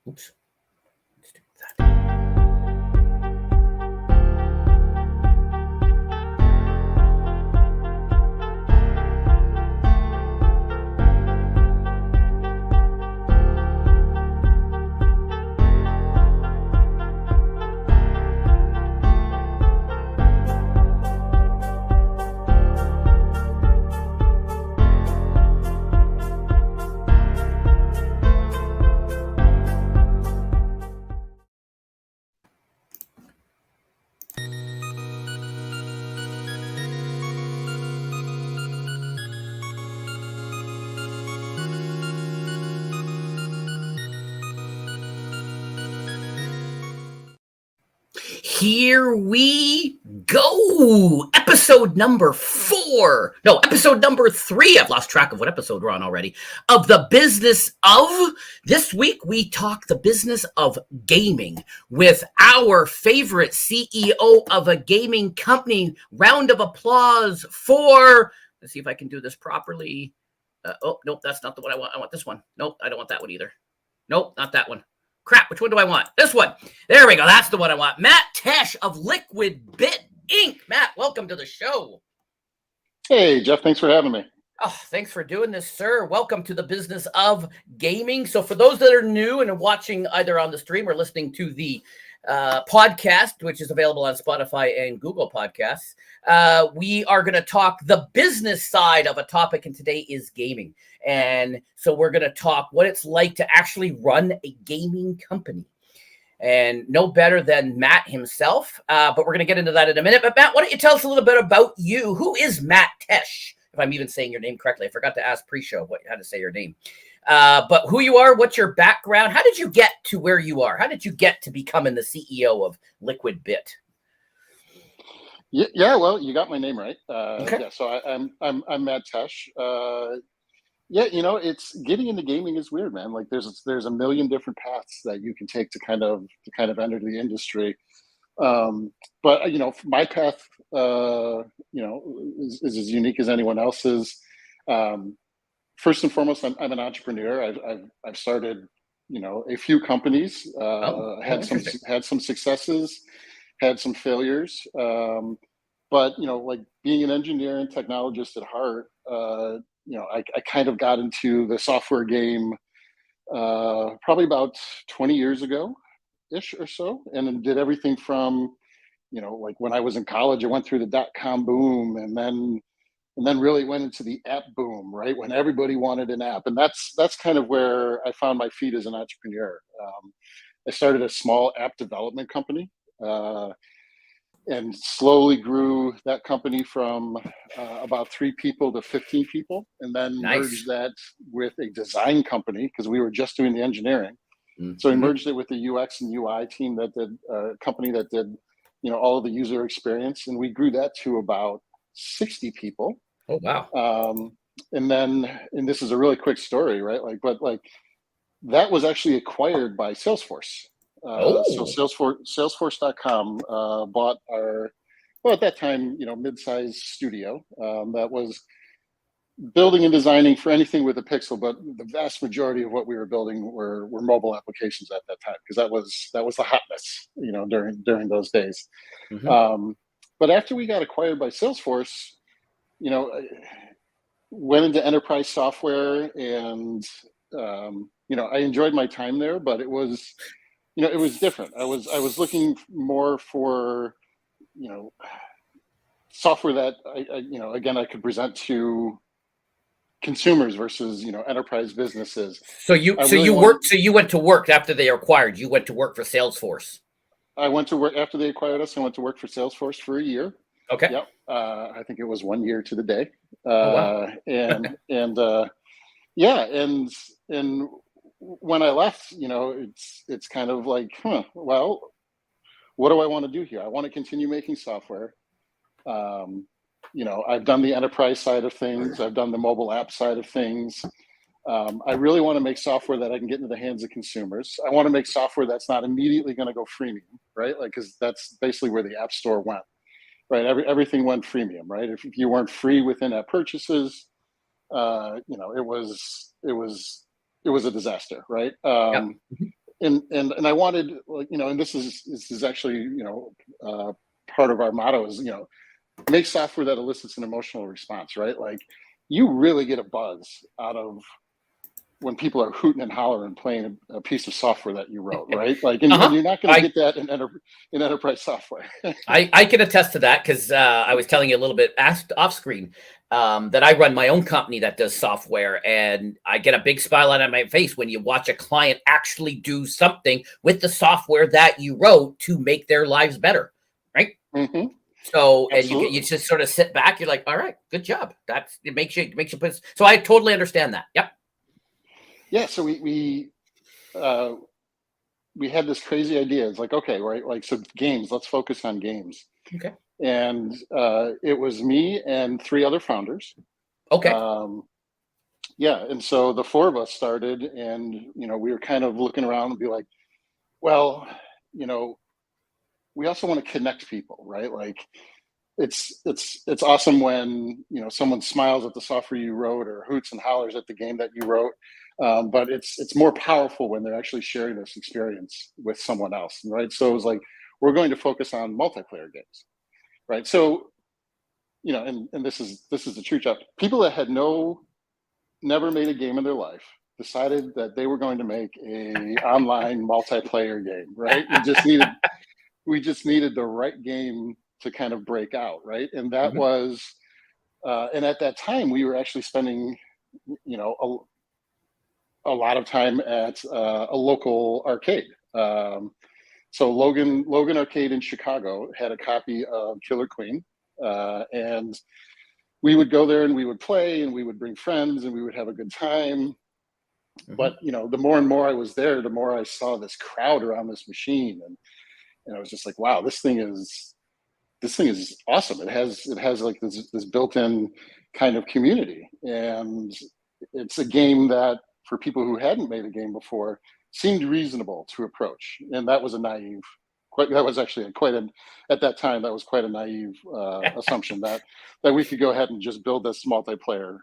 Oops. Let's do that. Here we go. Episode number 4. No, episode number 3. I've lost track of what episode we're on already. Of the business of. This week we talk the business of gaming with our favorite CEO of a gaming company. Round of applause for. Let's see if I can do this properly. Oh, nope, that's not the one I want. I want this one. Nope, I don't want that one either. Nope, not that one. Crap, which one do I want? This one. There we go. That's the one I want. Matt Tesh of Liquid Bit Inc. Matt, welcome to the show. Hey, Jeff. Thanks for having me. Oh, thanks for doing this, sir. Welcome to the business of gaming. So for those that are new and are watching either on the stream or listening to the podcast, which is available on Spotify and Google Podcasts, we are going to talk the business side of a topic, and today is gaming. And so we're going to talk what it's like to actually run a gaming company. And no better than Matt himself. But we're going to get into that in a minute. But Matt, why don't you tell us a little bit about you? Who is Matt Tesh? If I'm even saying your name correctly. I forgot to ask pre-show how to say your name. But who you are, what's your background? How did you get to where you are? How did you get to becoming the CEO of Liquid Bit? Yeah, well, you got my name right. Okay. Yeah, so I'm Matt Tesh. Yeah, it's getting into gaming is weird, man. Like there's a million different paths that you can take to kind of enter the industry. But my path, is as unique as anyone else's. First and foremost, I'm an entrepreneur. I've started, a few companies. Had some successes, had some failures. But like being an engineer and technologist at heart, I kind of got into the software game probably about 20 years ago ish or so, and then did everything from, like when I was in college, I went through the dot-com boom, and then really went into the app boom, right? When everybody wanted an app. And that's kind of where I found my feet as an entrepreneur. I started a small app development company and slowly grew that company from about 3 people to 15 people, and then merged that with a design company because we were just doing the engineering. Mm-hmm. So we merged it with the UX and UI team that did company that did, all of the user experience. And we grew that to about 60 people. Oh, wow. And this is a really quick story, right? But that was actually acquired by Salesforce. So Salesforce.com bought our, at that time, mid-sized studio that was building and designing for anything with a pixel, but the vast majority of what we were building were mobile applications at that time, because that was the hotness, during those days. Mm-hmm. But after we got acquired by Salesforce, went into enterprise software, and I enjoyed my time there, but it was different. I was looking more for software that I could present to consumers versus enterprise businesses. So you went to work after they acquired. You went to work for Salesforce. I went to work after they acquired us. I went to work for Salesforce for a year. Okay. Yep. I think it was 1 year to the day. Wow. And when I left, it's kind of like, well, what do I want to do here? I want to continue making software. I've done the enterprise side of things. I've done the mobile app side of things. I really want to make software that I can get into the hands of consumers. I want to make software that's not immediately going to go freemium, right? Because that's basically where the App Store went, right? Everything went freemium, right? If you weren't free within app purchases, it was a disaster, right? and I wanted, and this is actually, part of our motto is, make software that elicits an emotional response, right? Like, you really get a buzz out of when people are hooting and hollering playing a piece of software that you wrote, right? Like, and you're not going to get that in enterprise software. I can attest to that, because I was telling you a little bit off screen that I run my own company that does software, and I get a big smile on my face when you watch a client actually do something with the software that you wrote to make their lives better, right? Mm-hmm. So, and you just sort of sit back, you're like, all right, good job. It makes you put. So I totally understand that. Yep. Yeah. So we had this crazy idea. It's like, okay, right, like, so games. Let's focus on games. Okay. And it was me and 3 other founders. Okay. Yeah, and so the 4 of us started, and we were kind of looking around and be like, well, we also want to connect people, right? Like, it's awesome when someone smiles at the software you wrote or hoots and hollers at the game that you wrote, but it's more powerful when they're actually sharing this experience with someone else, right? So it was like, we're going to focus on multiplayer games, right? So and this is the true job. People that had never made a game in their life decided that they were going to make a online multiplayer game, right? We just needed the right game to kind of break out, right? And that was, and at that time we were actually spending, a lot of time at a local arcade. So Logan Arcade in Chicago had a copy of Killer Queen, and we would go there and we would play and we would bring friends and we would have a good time. But the more and more I was there, the more I saw this crowd around this machine, and I was just like, wow, this thing is awesome. It has like this built-in kind of community, and it's a game that, for people who hadn't made a game before, seemed reasonable to approach. And that was at that time, that was quite a naive assumption that we could go ahead and just build this multiplayer.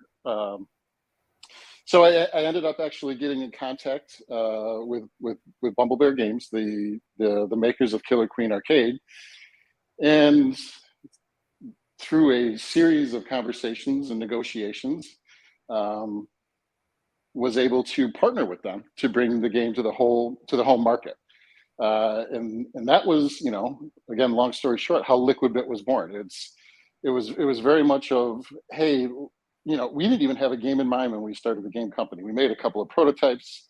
So I ended up actually getting in contact with Bumble Bear Games, the makers of Killer Queen Arcade, and through a series of conversations and negotiations, was able to partner with them to bring the game to the home market. And that was, again, long story short, how Liquidbit was born. It was very much of, hey, we didn't even have a game in mind when we started the game company. We made a couple of prototypes.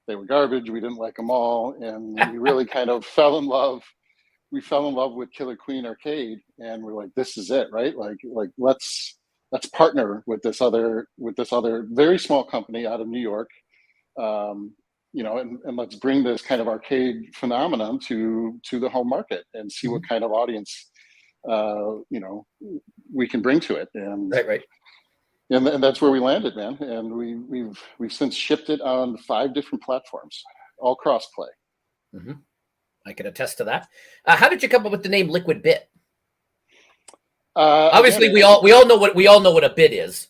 They were garbage. We didn't like them all. And we really kind of fell in love. We fell in love with Killer Queen Arcade, and we're like, this is it, right? Like let's partner with this other very small company out of New York, and let's bring this kind of arcade phenomenon to the home market and see what kind of audience we can bring to it. And right. And that's where we landed, man. And we've since shipped it on 5 different platforms, all cross-play. I can attest to that. How did you come up with the name Liquidbit? Obviously, we all know what a bit is.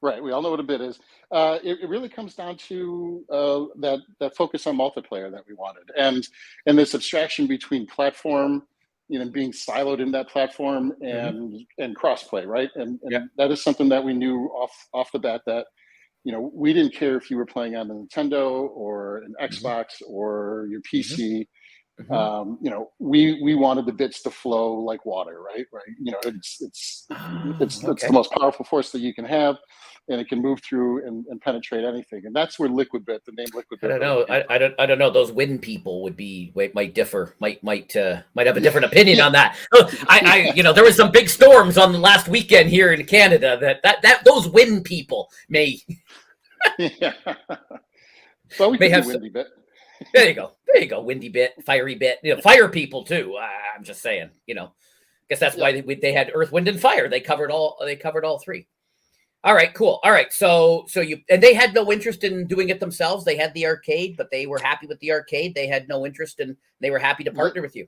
Right, we all know what a bit is. It really comes down to that focus on multiplayer that we wanted, and this abstraction between platform, being siloed in that platform, and crossplay, right? And that is something that we knew off the bat, that we didn't care if you were playing on a Nintendo or an Xbox or your PC. We wanted the bits to flow like water, right? It's the most powerful force that you can have, and it can move through and penetrate anything. And that's where Liquidbit, the name Liquidbit. I don't know. I don't know. Those wind people might differ. Might have a different opinion on that. There was some big storms on the last weekend here in Canada. That those wind people may. Yeah. Well, we may have windy bit. There you go. Windy bit, fiery bit. Fire people too. I'm just saying. Guess that's why they had Earth, Wind, and Fire. They covered all 3. All right, cool. All right, so they had no interest in doing it themselves. They had the arcade, but they were happy with the arcade. They had no interest, and they were happy to partner with you.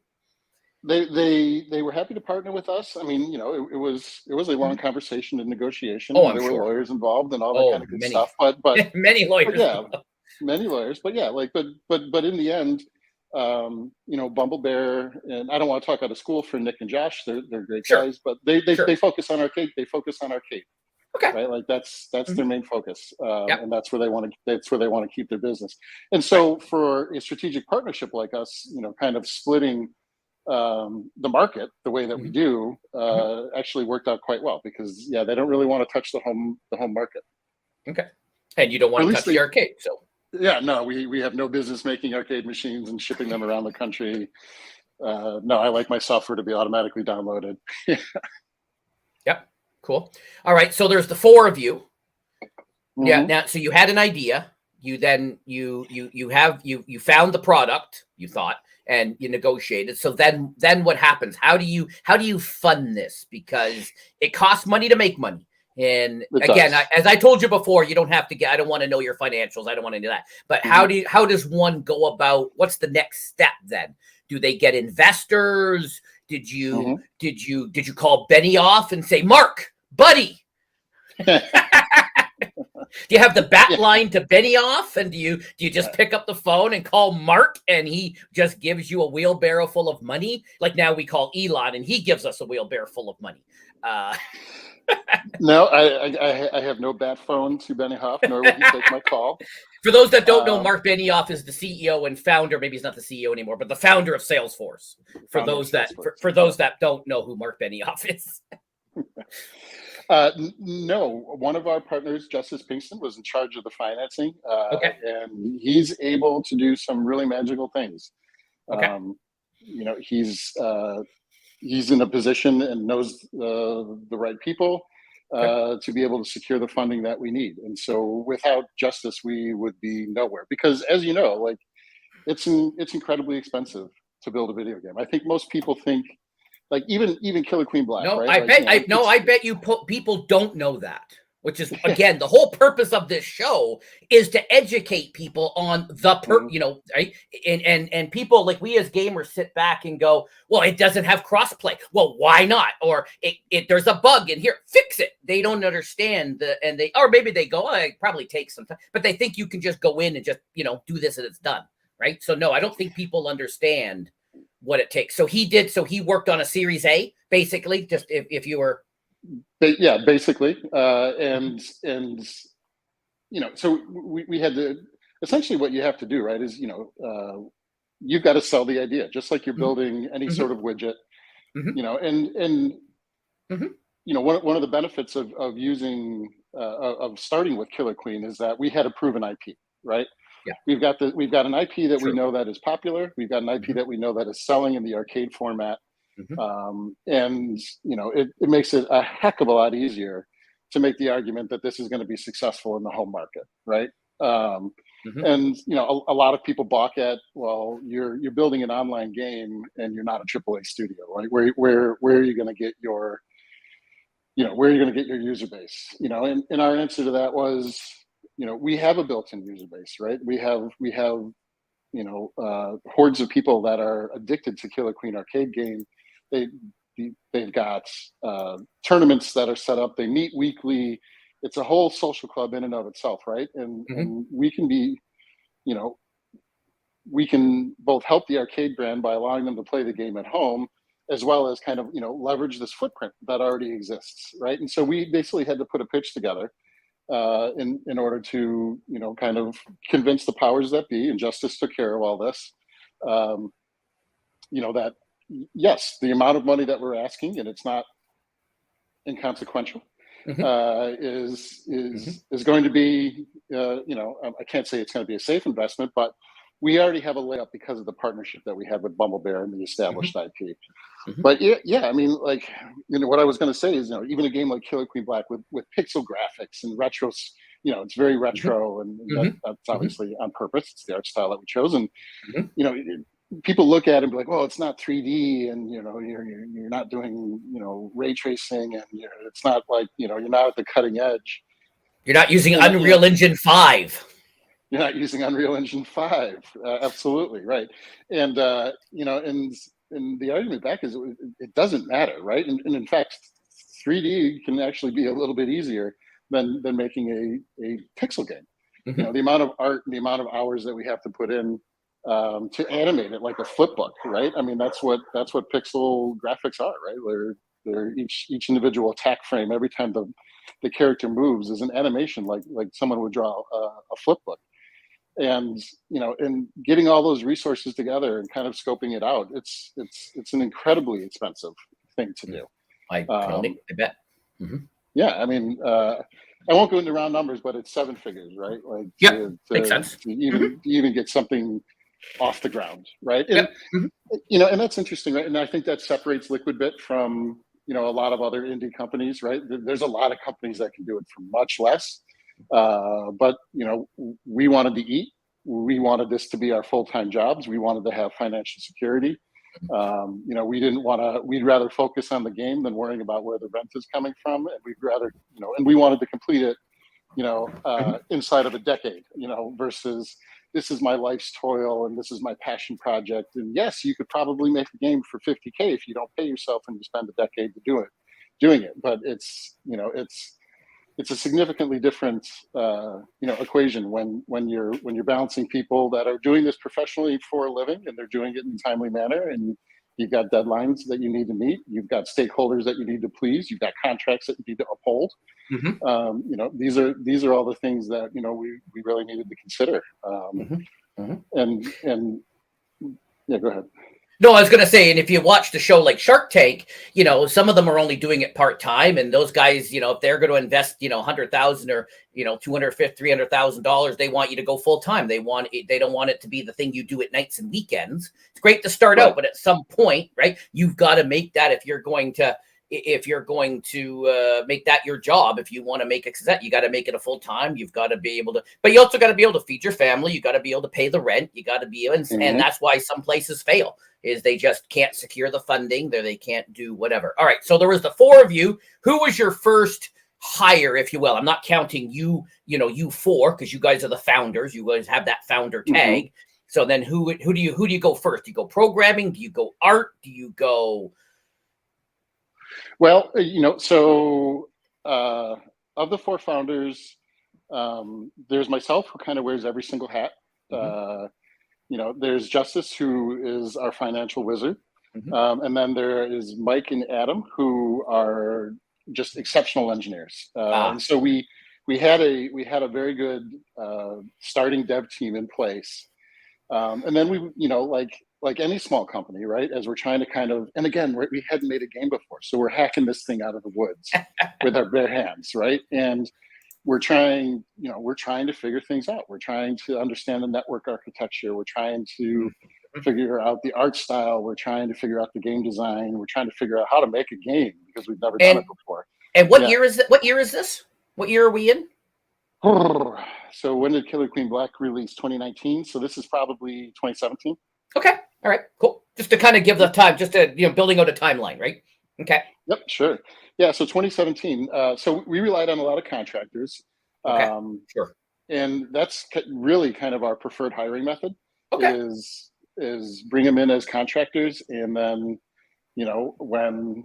They were happy to partner with us. I mean, it was a long conversation and negotiation. Oh, I'm there sure. were lawyers involved and all that kind of good stuff. But many lawyers. But many lawyers, but yeah, like, but in the end, you know, Bumble Bear, and I don't want to talk out of school for Nick and Josh. They're great Sure, guys, but they sure. focus on arcade. They focus on arcade, Okay. right? Like that's their Mhm. main focus, Yep. and that's where they want to. That's where they want to keep their business. And Right. so, for a strategic partnership like us, you know, kind of splitting the market the way that we Mhm. do Mhm. actually worked out quite well because yeah, they don't really want to touch the home market, Okay. And you don't or want at to least touch the they. arcade, so Yeah, no, we have no business making arcade machines and shipping them around the country. No, I like my software to be automatically downloaded. yep. Cool. All right. So there's the four of you. Yeah. Hmm. Now, so you had an idea. You then you found the product you thought and you negotiated. So then what happens? How do you fund this? Because it costs money to make money. And It again, does. as I told you before, you don't have to get. I don't want to know your financials. I don't want to do that. But Hmm. how does one go about? What's the next step then? Do they get investors? Did you Hmm. did you call Benioff and say, Mark, buddy? Do you have the bat Yeah, line to Benioff, and do you just pick up the phone and call Mark, and he just gives you a wheelbarrow full of money? Like now we call Elon, and he gives us a wheelbarrow full of money. Uh, no, I have no bat phone to Benny Huff, nor will he take my call. for those that don't know, Um, Mark Benioff is the CEO and founder. Maybe he's not the CEO anymore, but the founder of Salesforce. For Founder of those that Salesforce. for Yeah. those that don't know who Mark Benioff is. No, one of our partners, Justice Pinkston, was in charge of the financing, Okay. and he's able to do some really magical things. Okay. Um, you know, he's in a position and knows the right people Okay. to be able to secure the funding that we need. And so, without Justice, we would be nowhere. Because, as you know, like it's incredibly expensive to build a video game. I think most people think like even Killer Queen Black, No, right? I Like bet you know, I no, it's I bet you people don't know that. Which is again the whole purpose of this show is to educate people on Mhm. right? And people like we as gamers sit back and go, well, it doesn't have crossplay. Well, why not? Or it there's a bug in here, fix it. They don't understand and they or maybe they go, oh, it probably takes some time, but they think you can just go in and just do this and it's done, right? So no, I don't think people understand what it takes. So he worked on a Series A, basically. Just if you were Yeah, basically, Mhm. and so we had to essentially what you have to do, right? Is you've got to sell the idea, just like you're Mhm. building any Mhm. sort of widget, Mhm. and Mhm. one of the benefits of using of starting with Killer Queen is that we had a proven IP, right? Yeah, We've got an IP that we true. know that is popular. We've got an IP Mhm. that we know that is selling in the arcade format, Mhm. and it makes it a heck of a lot easier to make the argument that this is going to be successful in the home market, right? Um, Mhm. and a lot of people balk at, well, you're building an online game and you're not a AAA studio, right? Where are you going to get your where are you going to get your user base? And our answer to that was, we have a built-in user base, right? We have hordes of people that are addicted to Killer Queen arcade game. They they've got tournaments that are set up. They meet weekly. It's a whole social club in and of itself, right? And Mhm. and we can be, you know, we can both help the arcade brand by allowing them to play the game at home, as well as kind of leverage this footprint that already exists, right? And so we basically had to put a pitch together in order to kind of convince the powers that be, and Justice took care of all this. Um, that yes, the amount of money that we're asking, and it's not inconsequential, Mhm. is Mhm. is going to be I can't say it's going to be a safe investment, but we already have a layup because of the partnership that we had with Bumble Bear and the Mhm. established IP. Mhm. But yeah, I mean, like, what I was going to say is, even a game like Killer Queen Black with pixel graphics and retro, it's very Mhm. retro, and Mhm. that's Mhm. obviously on purpose. It's the art style that we chose, and Mhm. people look at it and be like, "Oh, it's not 3D, and you're not doing ray tracing, and it's not like you're not at the cutting edge." You're not using And Unreal Engine 5. you're not using Unreal Engine 5. Absolutely right. And and the argument back is it doesn't matter, right? And in fact, 3D can actually be a little bit easier than making a pixel game. You know, the amount of art and the amount of hours that we have to put in to animate it like a flip book, right? I mean, that's what pixel graphics are, right? They're each individual attack frame. Every time the character moves is an animation, like someone would draw a flip book. And you know, and getting all those resources together and kind of scoping it out, it's an incredibly expensive thing to do. I bet. Mm-hmm. Yeah, I mean, I won't go into round numbers, but it's seven figures, right? Like, makes sense. To even get something off the ground, right? And you know, and that's interesting, right? And I think that separates Liquidbit from, you know, a lot of other indie companies, right? There's a lot of companies that can do it for much less, but you know, we wanted to eat. We wanted this to be our full-time jobs. We wanted to have financial security. You know, we'd rather focus on the game than worrying about where the rent is coming from. And we'd rather, you know, and we wanted to complete it, you know, inside of a decade, you know, versus this is my life's toil and this is my passion project. And yes, you could probably make a game for $50K if you don't pay yourself and you spend a decade doing it. But it's, you know, it's a significantly different, you know, equation when you're balancing people that are doing this professionally for a living and they're doing it in a timely manner, and you've got deadlines that you need to meet, you've got stakeholders that you need to please, you've got contracts that you need to uphold. You know, these are all the things that, you know, we really needed to consider. And yeah, go ahead. No, I was going to say, and if you watch the show like Shark Tank, you know, some of them are only doing it part-time, and those guys, you know, if they're going to invest, you know, $100,000 or, you know, $250,000, $300,000, they want you to go full-time. They don't want it to be the thing you do at nights and weekends. It's great to start out, but at some point, right, you've got to make that if you're going to make that your job. If you want to make it, you got to make it a full-time. You've got to be able to, but you also got to be able to feed your family. You got to be able to pay the rent. You got to be, and that's why some places fail, is they just can't secure the funding, they can't do whatever. All right. So there was the four of you. Who was your first hire, if you will? I'm not counting you, you know, you four, because you guys are the founders. You guys have that founder tag. So then who do you go first? Do you go programming? Do you go art? Do you go? Well, you know, so of the four founders, there's myself, who kind of wears every single hat. You know, there's Justice, who is our financial wizard. And then there is Mike and Adam, who are just exceptional engineers. And so we had a very good starting dev team in place. And then we, you know, like any small company, right? As we're trying to kind of, and again, we hadn't made a game before, so we're hacking this thing out of the woods with our bare hands, right? And we're trying to figure things out. We're trying to understand the network architecture. We're trying to figure out the art style. We're trying to figure out the game design. We're trying to figure out how to make a game, because we've never done it before. And what year is it? What year is this? What year are we in? So when did Killer Queen Black release? 2019. So this is probably 2017. Okay. All right. Cool. Just to kind of give the time, just to, you know, building out a timeline, right? Okay. Yep. Sure. Yeah. So 2017. So we relied on a lot of contractors. Okay. Sure. And that's really kind of our preferred hiring method. Okay. Is bring them in as contractors, and then, you know, when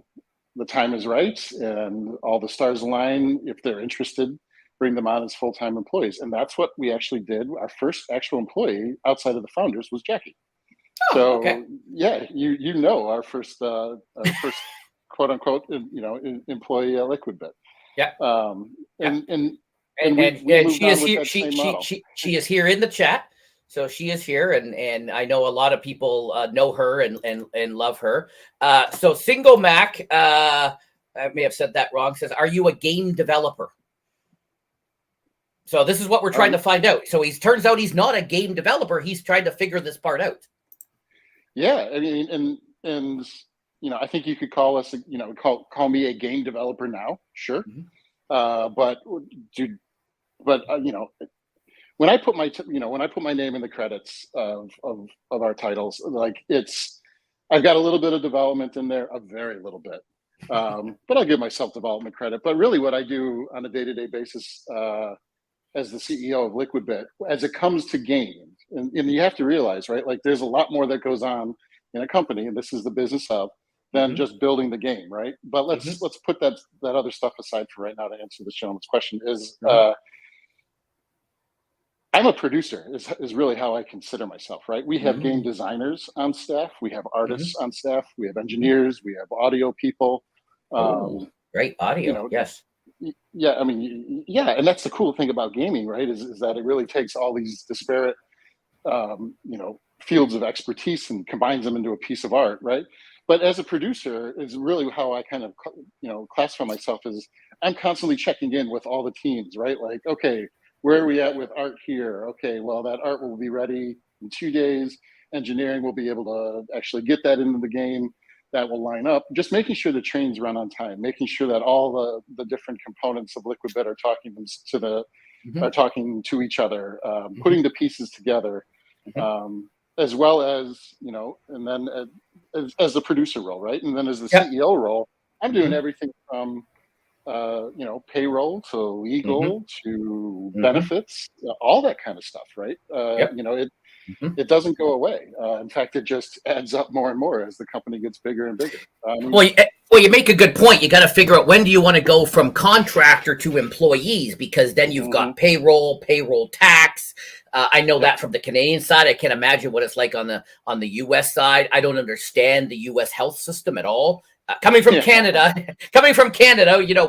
the time is right and all the stars align, if they're interested, bring them on as full-time employees. And that's what we actually did. Our first actual employee outside of the founders was Jackie. So yeah, you know, our first quote unquote, you know, employee at Liquidbit. Yeah. And she is here. She is here in the chat. So she is here, and I know a lot of people know her and love her. So Single Mac, I may have said that wrong, says, "Are you a game developer?" So this is what we're trying to find out. So turns out he's not a game developer. He's trying to figure this part out. Yeah, I mean, and you know, I think you could call us, you know, call me a game developer now, sure. But you know, when I put my name in the credits of our titles, like I've got a little bit of development in there, a very little bit, but I'll give myself development credit. But really, what I do on a day-to-day basis as the CEO of Liquidbit, as it comes to games, and you have to realize, right? Like, there's a lot more that goes on in a company, and this is the business of, than just building the game, right? But let's put that other stuff aside for right now to answer this gentleman's question. I'm a producer is really how I consider myself, right? We have game designers on staff, we have artists on staff, we have engineers, we have audio people. Oh, great You audio. know, Yes. yeah, I mean, yeah, and that's the cool thing about gaming, right? Is that it really takes all these disparate, fields of expertise and combines them into a piece of art, right? But as a producer, is really how I kind of, classify myself as I'm constantly checking in with all the teams, right? Like, okay, where are we at with art here? Okay, well, that art will be ready in 2 days. Engineering will be able to actually get that into the game. That will line up. Just making sure the trains run on time, making sure that all the different components of Liquidbit are Mhm. talking to each other, Mhm. putting the pieces together, Mhm. as well as and then as the producer role, right? And then as the Yep. CEO role, I'm doing Mhm. everything from payroll to Mhm. legal to Mhm. benefits, all that kind of stuff, right? Yep. Mhm. It doesn't go away. In fact, it just adds up more and more as the company gets bigger and bigger. Well, you make a good point. You got to figure out when do you want to go from contractor to employees, because then you've Mhm. got payroll tax. I know Yep. that from the Canadian side. I can't imagine what it's like on the U.S. side. I don't understand the U.S. health system at all. Coming from Yeah. Canada,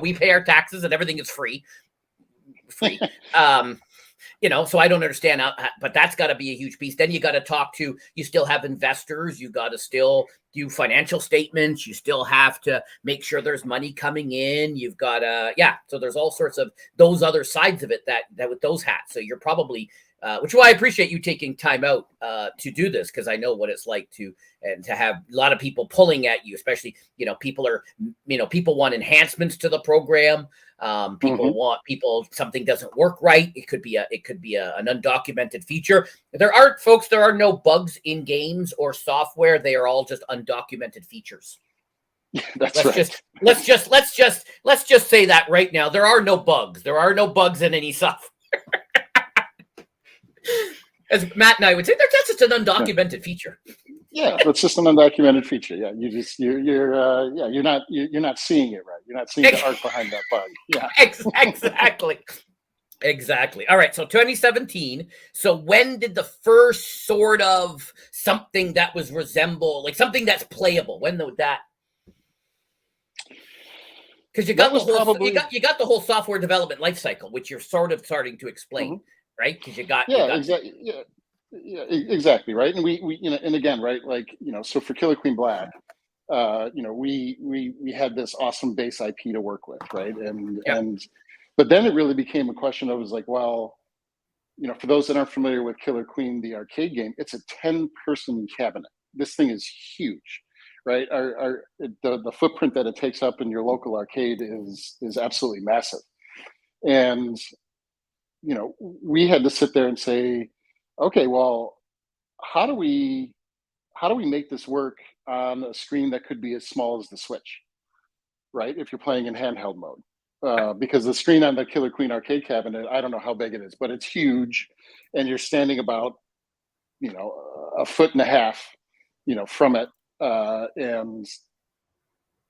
we pay our taxes and everything is free. Um, so I don't understand but that's got to be a huge piece. Then you got to you still have investors, you got to still do financial statements, you still have to make sure there's money coming in, you've got to, yeah, so there's all sorts of those other sides of it that with those hats. So you're probably which is why I appreciate you taking time out to do this, because I know what it's like to have a lot of people pulling at you, especially people want enhancements to the program. Mhm. People something doesn't work right. It could be an undocumented feature. There are no bugs in games or software. They are all just undocumented features. That's Let's right. just let's just say that right now. There are no bugs. There are no bugs in any software. As Matt and I would say, that's just an Yeah. undocumented feature. Yeah, that's just an undocumented feature. Yeah, you're not seeing it right. You're not seeing the art behind that bug. Yeah. Exactly. Exactly. All right. So 2017. So when did the first sort of something that was like something that's playable? When would that? Because you That got the was whole probably. you got the whole software development life cycle, which you're sort of starting to explain, Mhm. right? Because you got Yeah, exactly. Yeah, yeah, exactly. Right. And we and again, right, like, so for Killer Queen Black, we had this awesome base IP to work with, right? yeah. But then it really became a question of, was like, well, for those that aren't familiar with Killer Queen, the arcade game, it's a 10-person cabinet. This thing is huge, right? The footprint that it takes up in your local arcade is absolutely massive. And we had to sit there and say, okay, well, how do we make this work on a screen that could be as small as the Switch, right? If you're playing in handheld mode, because the screen on the Killer Queen arcade cabinet, I don't know how big it is, but it's huge, and you're standing about a foot and a half, from it, and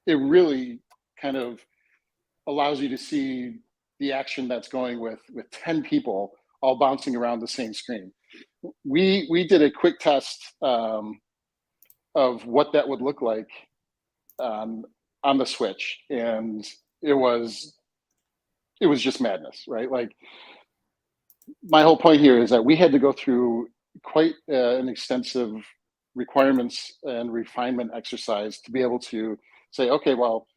it really kind of allows you to see the action that's going with 10 people all bouncing around the same screen. We did a quick test, of what that would look like, um, on the Switch, and it was just madness, right? Like, my whole point here is that we had to go through quite an extensive requirements and refinement exercise to be able to say, okay, well,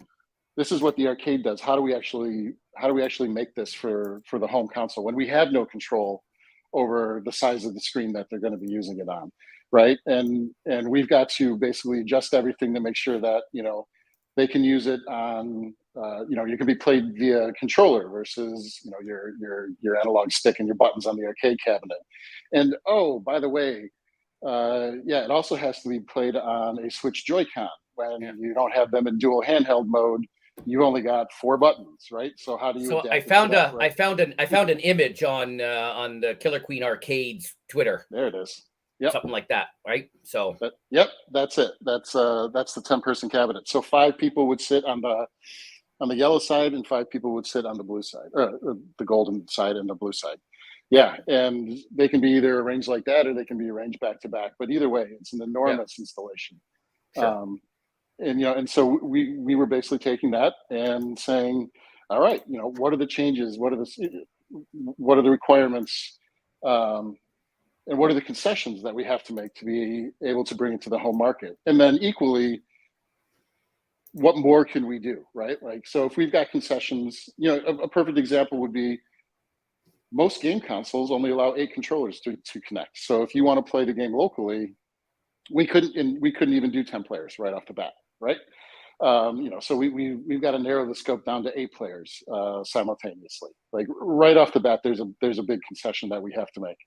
this is what the arcade does. How do we actually make this for the home console when we have no control over the size of the screen that they're going to be using it on, right? And we've got to basically adjust everything to make sure that they can use it on, you can be played via controller versus your analog stick and your buttons on the arcade cabinet. And oh, by the way, yeah, it also has to be played on a Switch Joy-Con. Yeah. When you don't have them in dual handheld mode, you only got 4 buttons, right? So how do you So I adapt it to found that, a I right? found an I found an image on the Killer Queen Arcade's Twitter, There it is. Yep. something like that, right? So Yep, that's it. That's the 10-person cabinet. So 5 people would sit on the yellow side, and 5 people would sit on the blue side, the golden side and the blue side. Yeah, and they can be either arranged like that or they can be arranged back to back. But either way, it's an enormous installation. Sure. And so we were basically taking that and saying, all right, what are the changes? What are the requirements? And what are the concessions that we have to make to be able to bring it to the home market? And then equally, what more can we do, right? Like, so if we've got concessions, a perfect example would be most game consoles only allow 8 controllers to connect. So if you want to play the game locally, we couldn't even do 10 players right off the bat, right? So we've got to narrow the scope down to 8 players simultaneously. Like right off the bat, there's a big concession that we have to make.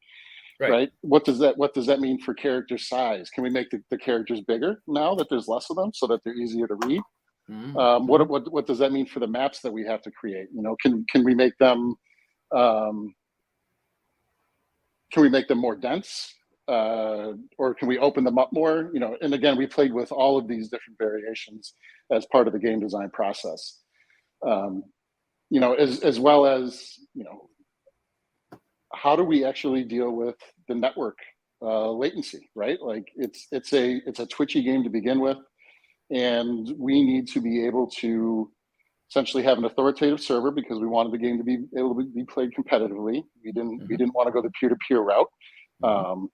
Right. What does that mean for character size? Can we make the characters bigger now that there's less of them so that they're easier to read? Mm-hmm. What does that mean for the maps that we have to create? Can we make them more dense? Or can we open them up more? And again, we played with all of these different variations as part of the game design process. As well as, how do we actually deal with the network latency, right? Like it's a twitchy game to begin with, and we need to be able to essentially have an authoritative server because we wanted the game to be able to be played competitively. We didn't want to go the peer-to-peer route. And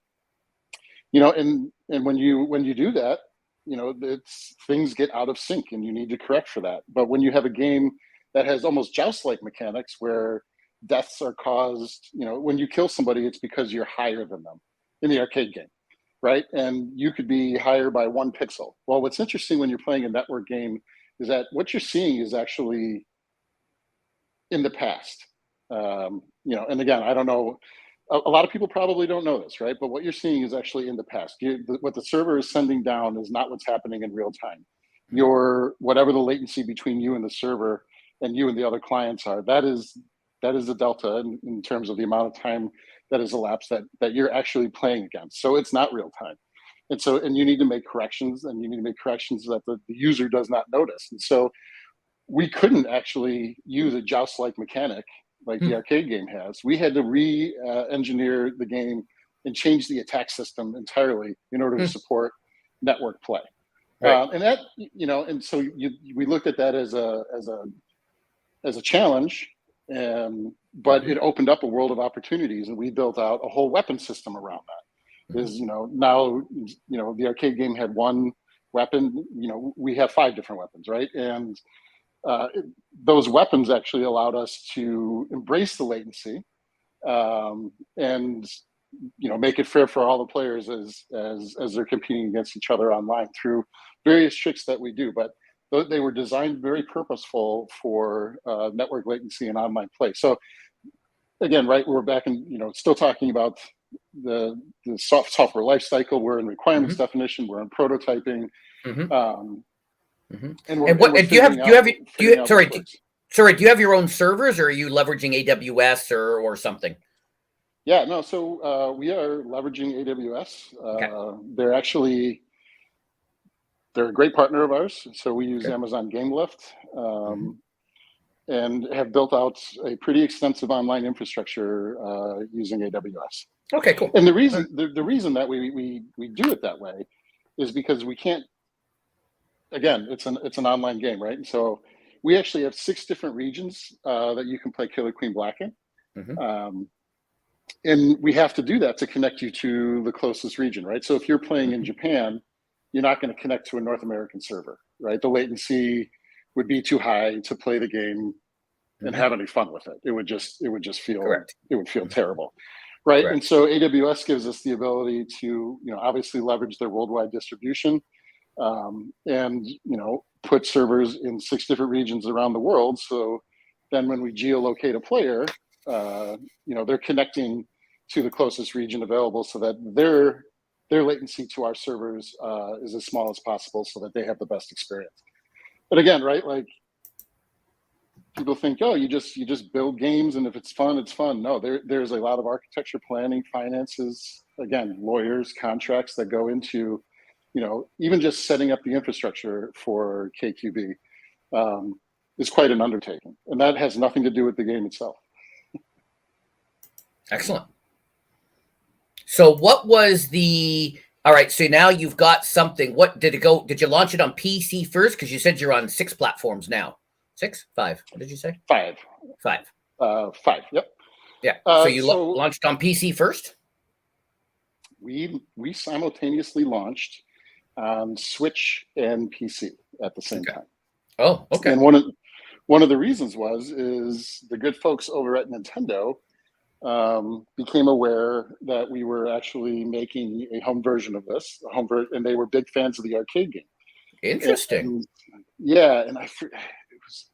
when you do that, things get out of sync and you need to correct for that. But when you have a game that has almost joust-like mechanics where deaths are caused, when you kill somebody, it's because you're higher than them in the arcade game, right? And you could be higher by 1 pixel. Well, what's interesting when you're playing a network game is that what you're seeing is actually in the past. And again, I don't know, a lot of people probably don't know this, right? But what you're seeing is actually in the past. What the server is sending down is not what's happening in real time. Whatever the latency between you and the server and you and the other clients are, that is the delta in terms of the amount of time that has elapsed that you're actually playing against. So it's not real time. And you need to make corrections, and you need to make corrections that the user does not notice. And so we couldn't actually use a joust-like mechanic like the arcade game has. We had to re-engineer the game and change the attack system entirely in order to support network play. Right. And that, and so we looked at that as a challenge. But it opened up a world of opportunities, and we built out a whole weapon system around that. Now the arcade game had 1 weapon. We have 5 different weapons, right? And those weapons actually allowed us to embrace the latency and make it fair for all the players as they're competing against each other online through various tricks that we do. But they were designed very purposeful for network latency and online play. So again, right, we're back in, still talking about the software life cycle. We're in requirements definition. We're in prototyping. And do you have your own servers, or are you leveraging AWS or something? Yeah, no. So we are leveraging AWS. Okay. They're a great partner of ours. So we use Amazon GameLift and have built out a pretty extensive online infrastructure using AWS. Okay, cool. And the reason that we do it that way is because we can't. Again, it's an online game, right? And so we actually have 6 different regions that you can play Killer Queen Black in. And we have to do that to connect you to the closest region, right? So if you're playing in Japan, you're not going to connect to a North American server, right? The latency would be too high to play the game and have any fun with it. It would just feel terrible, right? Correct. And so AWS gives us the ability to obviously leverage their worldwide distribution and put servers in 6 different regions around the world. So then when we geolocate a player, they're connecting to the closest region available so that their latency to our servers is as small as possible so that they have the best experience. But again, right, like people think, you just build games and if it's fun, it's fun. No, there's a lot of architecture, planning, finances, again, lawyers, contracts that go into, even just setting up the infrastructure for KQB is quite an undertaking. And that has nothing to do with the game itself. Excellent. So what was all right, so now you've got something. What did it go? Did you launch it on PC first? Because you said you're on 6 platforms now. 6? 5? What did you say? 5. 5. 5. Yep. Yeah. So you launched on PC first? We simultaneously launched on Switch and PC at the same time. Oh, okay. And one of the reasons is the good folks over at Nintendo became aware that we were actually making a home version of this, and they were big fans of the arcade game. Interesting. And it was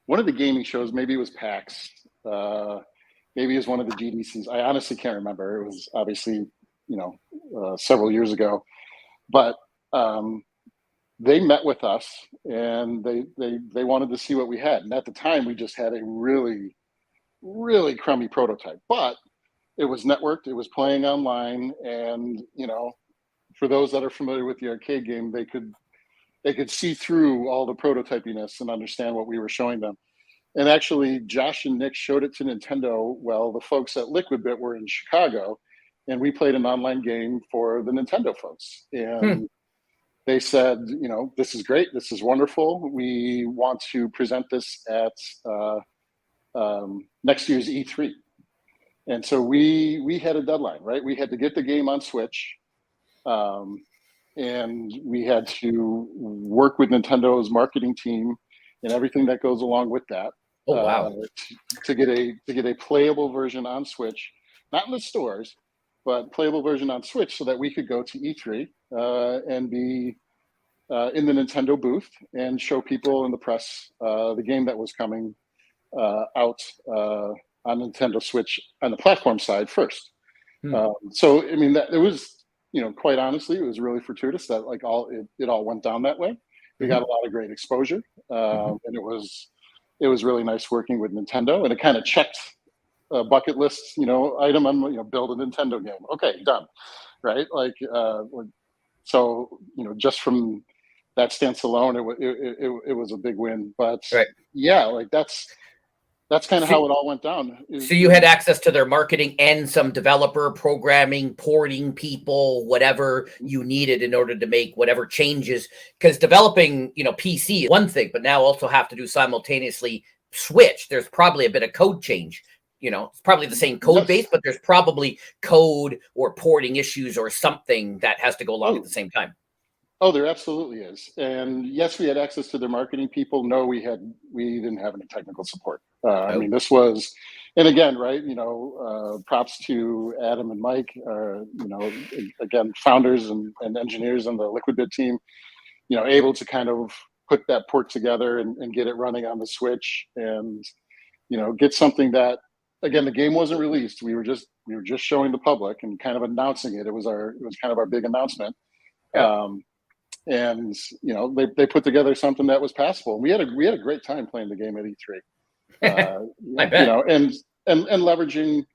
one of the gaming shows. Maybe it was PAX. Maybe it was one of the GDCs. I honestly can't remember. It was obviously, several years ago. But they met with us, and they wanted to see what we had. And at the time, we just had a really, really crummy prototype. But it was networked. It was playing online, and for those that are familiar with the arcade game, they could see through all the prototypiness and understand what we were showing them. And actually, Josh and Nick showed it to Nintendo. Well, the folks at Liquidbit were in Chicago, and we played an online game for the Nintendo folks. And they said, this is great. This is wonderful. We want to present this at next year's E3. And so we had a deadline, right? We had to get the game on Switch. And we had to work with Nintendo's marketing team and everything that goes along with that. Oh, wow. To get a playable version on Switch, not in the stores, but playable version on Switch, so that we could go to E3 and be in the Nintendo booth and show people in the press the game that was coming out on Nintendo Switch on the platform side first. So, I mean, it was, quite honestly, it was really fortuitous that it all went down that way. We got a lot of great exposure, and it was really nice working with Nintendo, and it kind of checked a bucket list, item on, build a Nintendo game. Okay, done. Right. So, just from that stance alone, it was a big win. But yeah, that's kind of how it all went down. So you had access to their marketing and some developer programming, porting people, whatever you needed in order to make whatever changes. Because developing, PC is one thing, but now also have to do simultaneously Switch. There's probably a bit of code change. It's probably the same code base, but there's probably code or porting issues or something that has to go along at the same time. Oh, there absolutely is. And yes, we had access to their marketing people. No, we didn't have any technical support. I mean, this was, and again, right, props to Adam and Mike, again, founders and engineers on the Liquidbit team, able to kind of put that port together and get it running on the Switch and, get something that, again, the game wasn't released. We were just showing the public and kind of announcing it. It was kind of our big announcement. Yeah. And they put together something that was passable. We had a great time playing the game at E3. I bet. And leveraging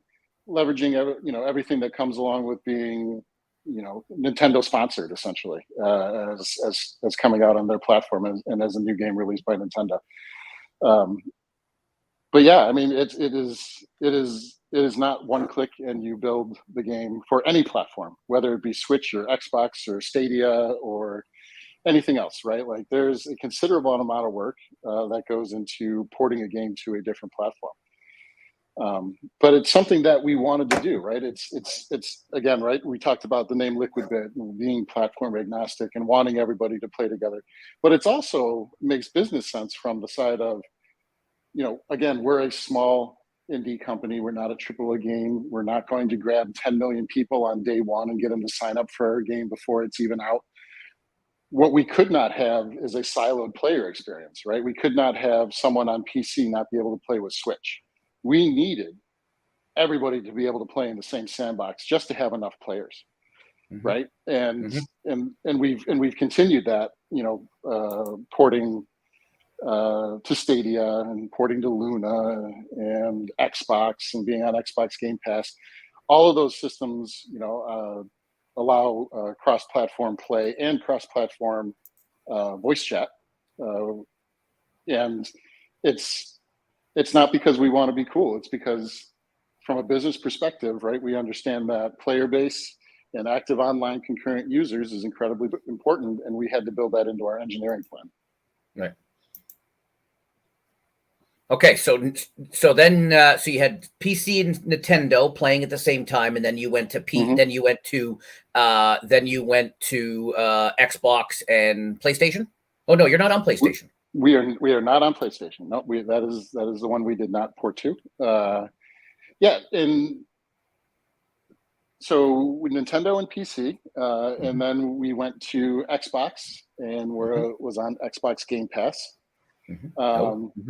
everything that comes along with being Nintendo sponsored, essentially, as coming out on their platform and as a new game released by Nintendo. But yeah, I mean, it is not one click and you build the game for any platform, whether it be Switch or Xbox or Stadia or anything else, right? Like there's a considerable amount of work that goes into porting a game to a different platform. But it's something that we wanted to do, right? It's again, right? We talked about the name Liquidbit and being platform agnostic and wanting everybody to play together. But it's also makes business sense from the side of, again, we're a small indie company. We're not a AAA game. We're not going to grab 10 million people on day one and get them to sign up for our game before it's even out. What we could not have is a siloed player experience, right? We could not have someone on PC not be able to play with Switch. We needed everybody to be able to play in the same sandbox just to have enough players, right? And we've continued that, porting to Stadia and porting to Luna and Xbox and being on Xbox Game Pass. All of those systems, allow cross-platform play and cross-platform voice chat. And it's not because we want to be cool. It's because from a business perspective, right, we understand that player base and active online concurrent users is incredibly important, and we had to build that into our engineering plan. Right. Okay, so then you had PC and Nintendo playing at the same time, and then you went to then you went to Xbox and PlayStation. Oh no, you're not on PlayStation. We are not on PlayStation. No, that is the one we did not port to. Yeah, and so Nintendo and PC, and then we went to Xbox and was on Xbox Game Pass.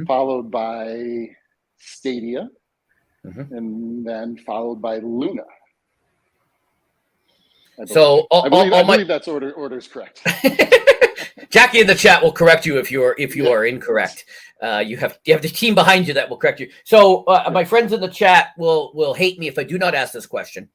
Followed by Stadia, and then followed by Luna. I believe that's order is correct. Jackie in the chat will correct you if you are incorrect. You have the team behind you that will correct you. So my friends in the chat will hate me if I do not ask this question.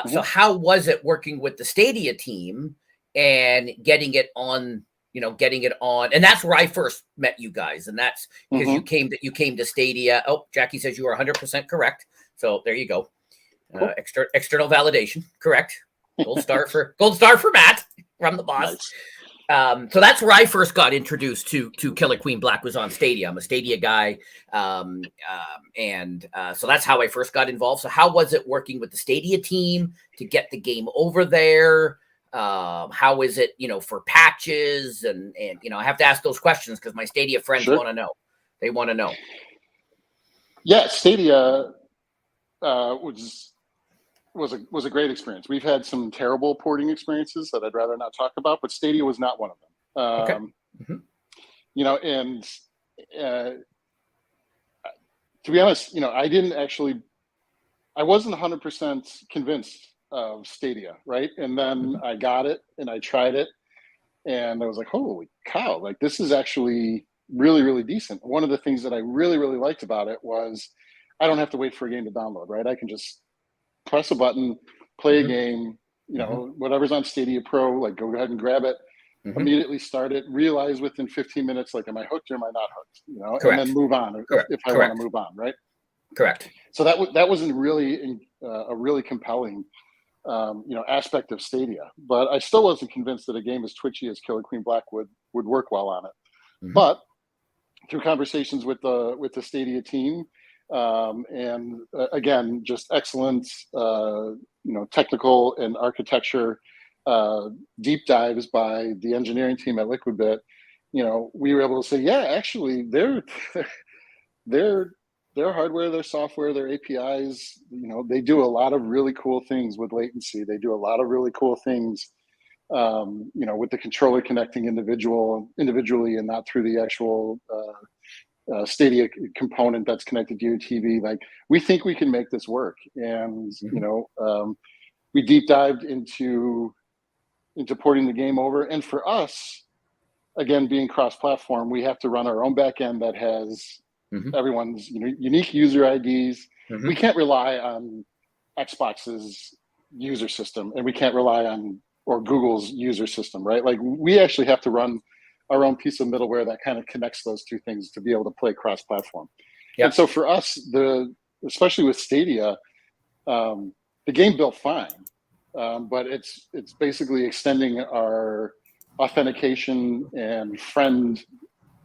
So how was it working with the Stadia team and getting it on? And that's where I first met you guys, and that's because you came to Stadia. Oh, Jackie says you are 100% correct. So there you go. Cool. External validation, correct. Gold star for Matt from the boss. Nice. So that's where I first got introduced to Killer Queen Black, was on Stadia. I'm a Stadia guy, so that's how I first got involved. So how was it working with the Stadia team to get the game over there? How is it, for patches and I have to ask those questions because my Stadia friends want to know. They want to know. Yeah, Stadia was a great experience. We've had some terrible porting experiences that I'd rather not talk about, but Stadia was not one of them. Okay. And to be honest, I wasn't 100% convinced of Stadia, right? And then I got it and I tried it and I was like, holy cow, like this is actually really, really decent. One of the things that I really, really liked about it was I don't have to wait for a game to download, right? I can just press a button, play a game, whatever's on Stadia Pro, like go ahead and grab it, immediately start it, realize within 15 minutes, like, am I hooked or am I not hooked? Correct. And then move on if I want to move on, right? Correct. So that wasn't really a really compelling aspect of Stadia, but I still wasn't convinced that a game as twitchy as Killer Queen Black would work well on it. But through conversations with the Stadia team, and again, just excellent, technical and architecture deep dives by the engineering team at Liquidbit, we were able to say, yeah, actually, their hardware, their software, their APIs, they do a lot of really cool things with latency. They do a lot of really cool things, with the controller connecting individually and not through the actual Stadia component that's connected to your TV. Like, we think we can make this work. And, we deep dived into porting the game over. And for us, again, being cross-platform, we have to run our own backend that has everyone's unique user IDs. We can't rely on Xbox's user system, and we can't rely on Google's user system, right? Like, we actually have to run our own piece of middleware that kind of connects those two things to be able to play cross-platform. Yep. And so for us, especially with Stadia, the game built fine, but it's basically extending our authentication and friend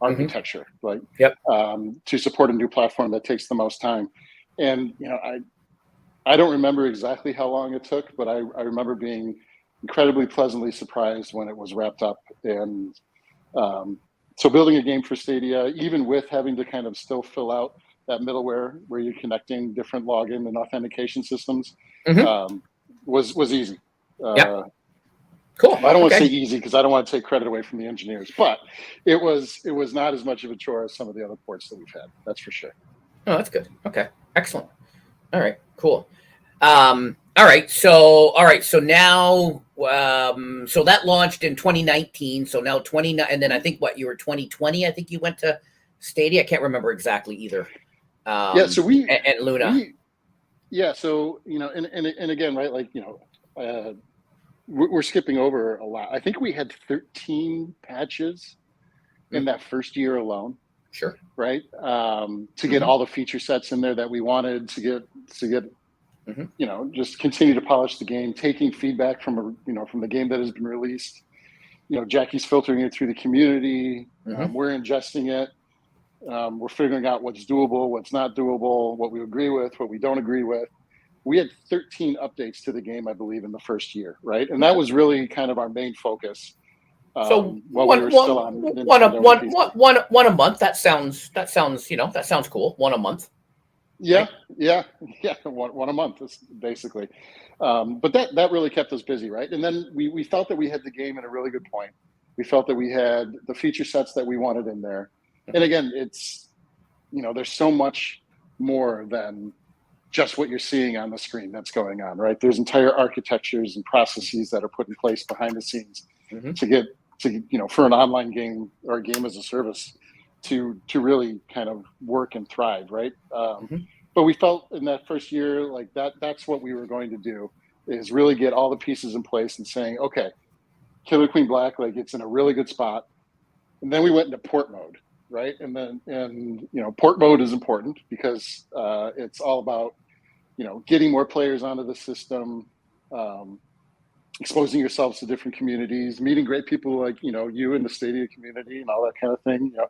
architecture, to support a new platform that takes the most time. And I don't remember exactly how long it took, but I remember being incredibly pleasantly surprised when it was wrapped up. And so building a game for Stadia, even with having to kind of still fill out that middleware where you're connecting different login and authentication systems, was easy. Cool. I don't want to say easy because I don't want to take credit away from the engineers, but it was not as much of a chore as some of the other ports that we've had. That's for sure. Oh, that's good. Okay, excellent. All right, cool. All right. So now, so that launched in 2019. So now and then I think you were 2020. I think you went to Stadia. I can't remember exactly either. So we and Luna. So and again, right? Like we're skipping over a lot. I think we had 13 patches in that first year alone. Sure. Right. To get all the feature sets in there that we wanted to get, you know, just continue to polish the game, taking feedback from the game that has been released. You know, Jackie's filtering it through the community. We're ingesting it. We're figuring out what's doable, what's not doable, what we agree with, what we don't agree with. We had 13 updates to the game, I believe, in the first year, right? And that was really kind of our main focus. So while we were still on one a month. That sounds that sounds cool. One a month. Yeah, right? yeah. One a month, basically. But that really kept us busy, right? And then we felt that we had the game in a really good point. We felt that we had the feature sets that we wanted in there. And again, it's, you know, there's so much more than just what you're seeing on the screen that's going on, right? There's entire architectures and processes that are put in place behind the scenes for an online game or a game as a service to really kind of work and thrive, right? But we felt in that first year like that's what we were going to do, is really get all the pieces in place and saying, okay, Killer Queen Black, like, it's in a really good spot. And then we went into port mode, right? And you know, port mode is important because it's all about, you know, getting more players onto the system, exposing yourselves to different communities, meeting great people like, you know, you in the Stadia community and all that kind of thing, you know.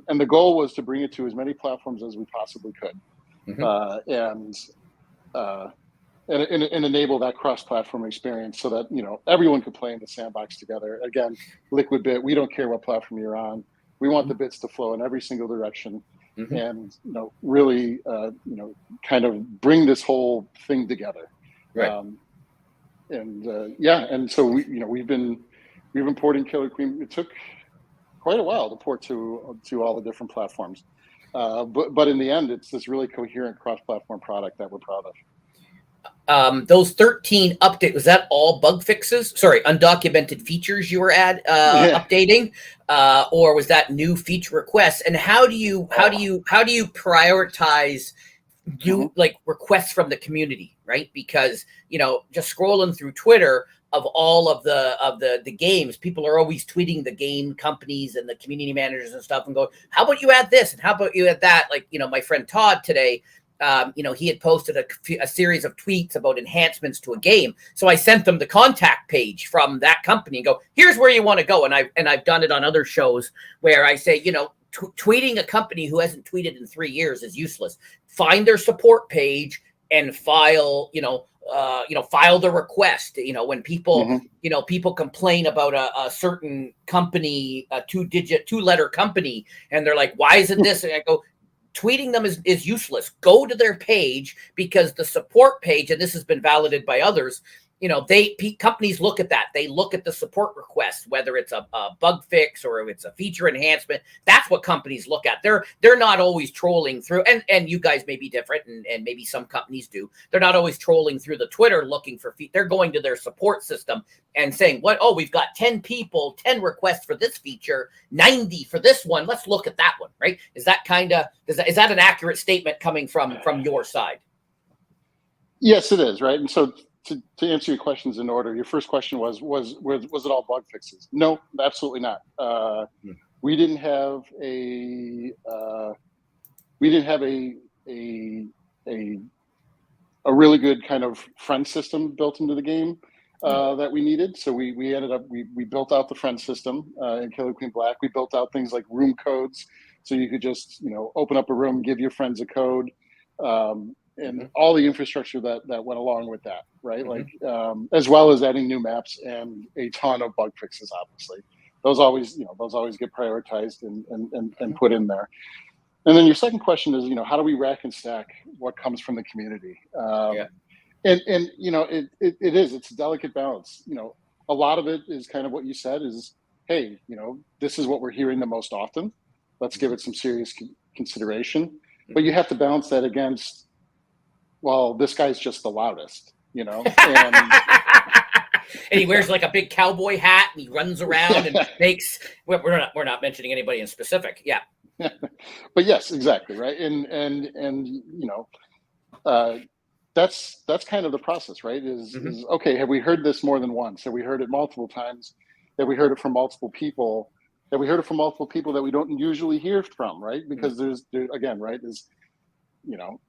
And the goal was to bring it to as many platforms as we possibly could, and enable that cross-platform experience so that, you know, everyone could play in the sandbox together. Again, Liquid Bit, we don't care what platform you're on. We want the bits to flow in every single direction, and, you know, really, you know, kind of bring this whole thing together. Right. And so we've been porting Killer Queen. It took quite a while to port to all the different platforms, but in the end, it's this really coherent cross-platform product that we're proud of. Those 13 updates, was that all bug fixes? Sorry, undocumented features you were updating, or was that new feature requests? And how do you prioritize like requests from the community, right? Because, you know, just scrolling through Twitter, of all of the games, people are always tweeting the game companies and the community managers and stuff and go, how about you add this and how about you add that? Like, you know, my friend Todd today, you know, he had posted a series of tweets about enhancements to a game. So I sent them the contact page from that company and go, here's where you want to go. And I've done it on other shows where I say, you know, tweeting a company who hasn't tweeted in 3 years is useless. Find their support page and file the request. You know, when people, you know, people complain about a certain company, a two-letter company, and they're like, why isn't this? And I go, tweeting them is useless. Go to their page, because the support page, and this has been validated by others, you know, companies look at that. They look at the support request, whether it's a bug fix or if it's a feature enhancement. That's what companies look at. They're not always trolling through, and you guys may be different, and maybe some companies do. They're not always trolling through the Twitter looking for they're going to their support system and saying, we've got 10 people, 10 requests for this feature, 90 for this one. Let's look at that one, right? Is that an accurate statement coming from your side? Yes, it is, right? And so to answer your questions in order, your first question was it all bug fixes? No, absolutely not. We didn't have a really good kind of friend system built into the game that we needed. So we ended up we built out the friend system in Killer Queen Black. We built out things like room codes, so you could just, you know, open up a room, give your friends a code. And all the infrastructure that went along with that, right? Like, as well as adding new maps and a ton of bug fixes, obviously. Those always get prioritized and put in there. And then your second question is, you know, how do we rack and stack what comes from the community? And you know, it's a delicate balance. You know, a lot of it is kind of what you said is, hey, you know, this is what we're hearing the most often. Let's give it some serious consideration. But you have to balance that against, well, this guy's just the loudest, you know. And he wears like a big cowboy hat and he runs around and makes. We're not mentioning anybody in specific, yeah. But yes, exactly, right. And you know, that's kind of the process, right? Is okay, have we heard this more than once? Have we heard it multiple times? Have we heard it from multiple people? that we heard it from multiple people that we don't usually hear from, right? Because there's again, right, is, you know,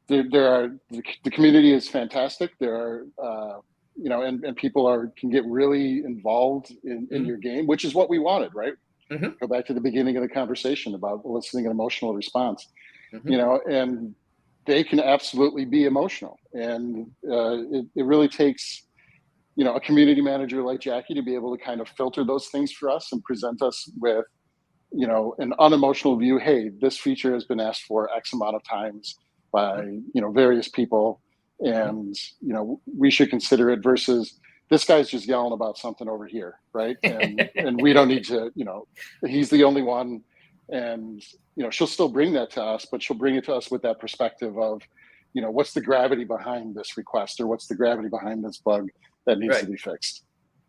there are, the community is fantastic. There are, you know, and people can get really involved in your game, which is what we wanted, right? Go back to the beginning of the conversation about eliciting an emotional response, you know, and they can absolutely be emotional. And it really takes, you know, a community manager like Jackie to be able to kind of filter those things for us and present us with, you know, an unemotional view. Hey, this feature has been asked for X amount of times by, you know, various people, and, you know, we should consider it, versus this guy's just yelling about something over here, right? And we don't need to, you know, he's the only one. And, you know, she'll still bring that to us, but she'll bring it to us with that perspective of, you know, what's the gravity behind this request, or what's the gravity behind this bug that needs to be fixed.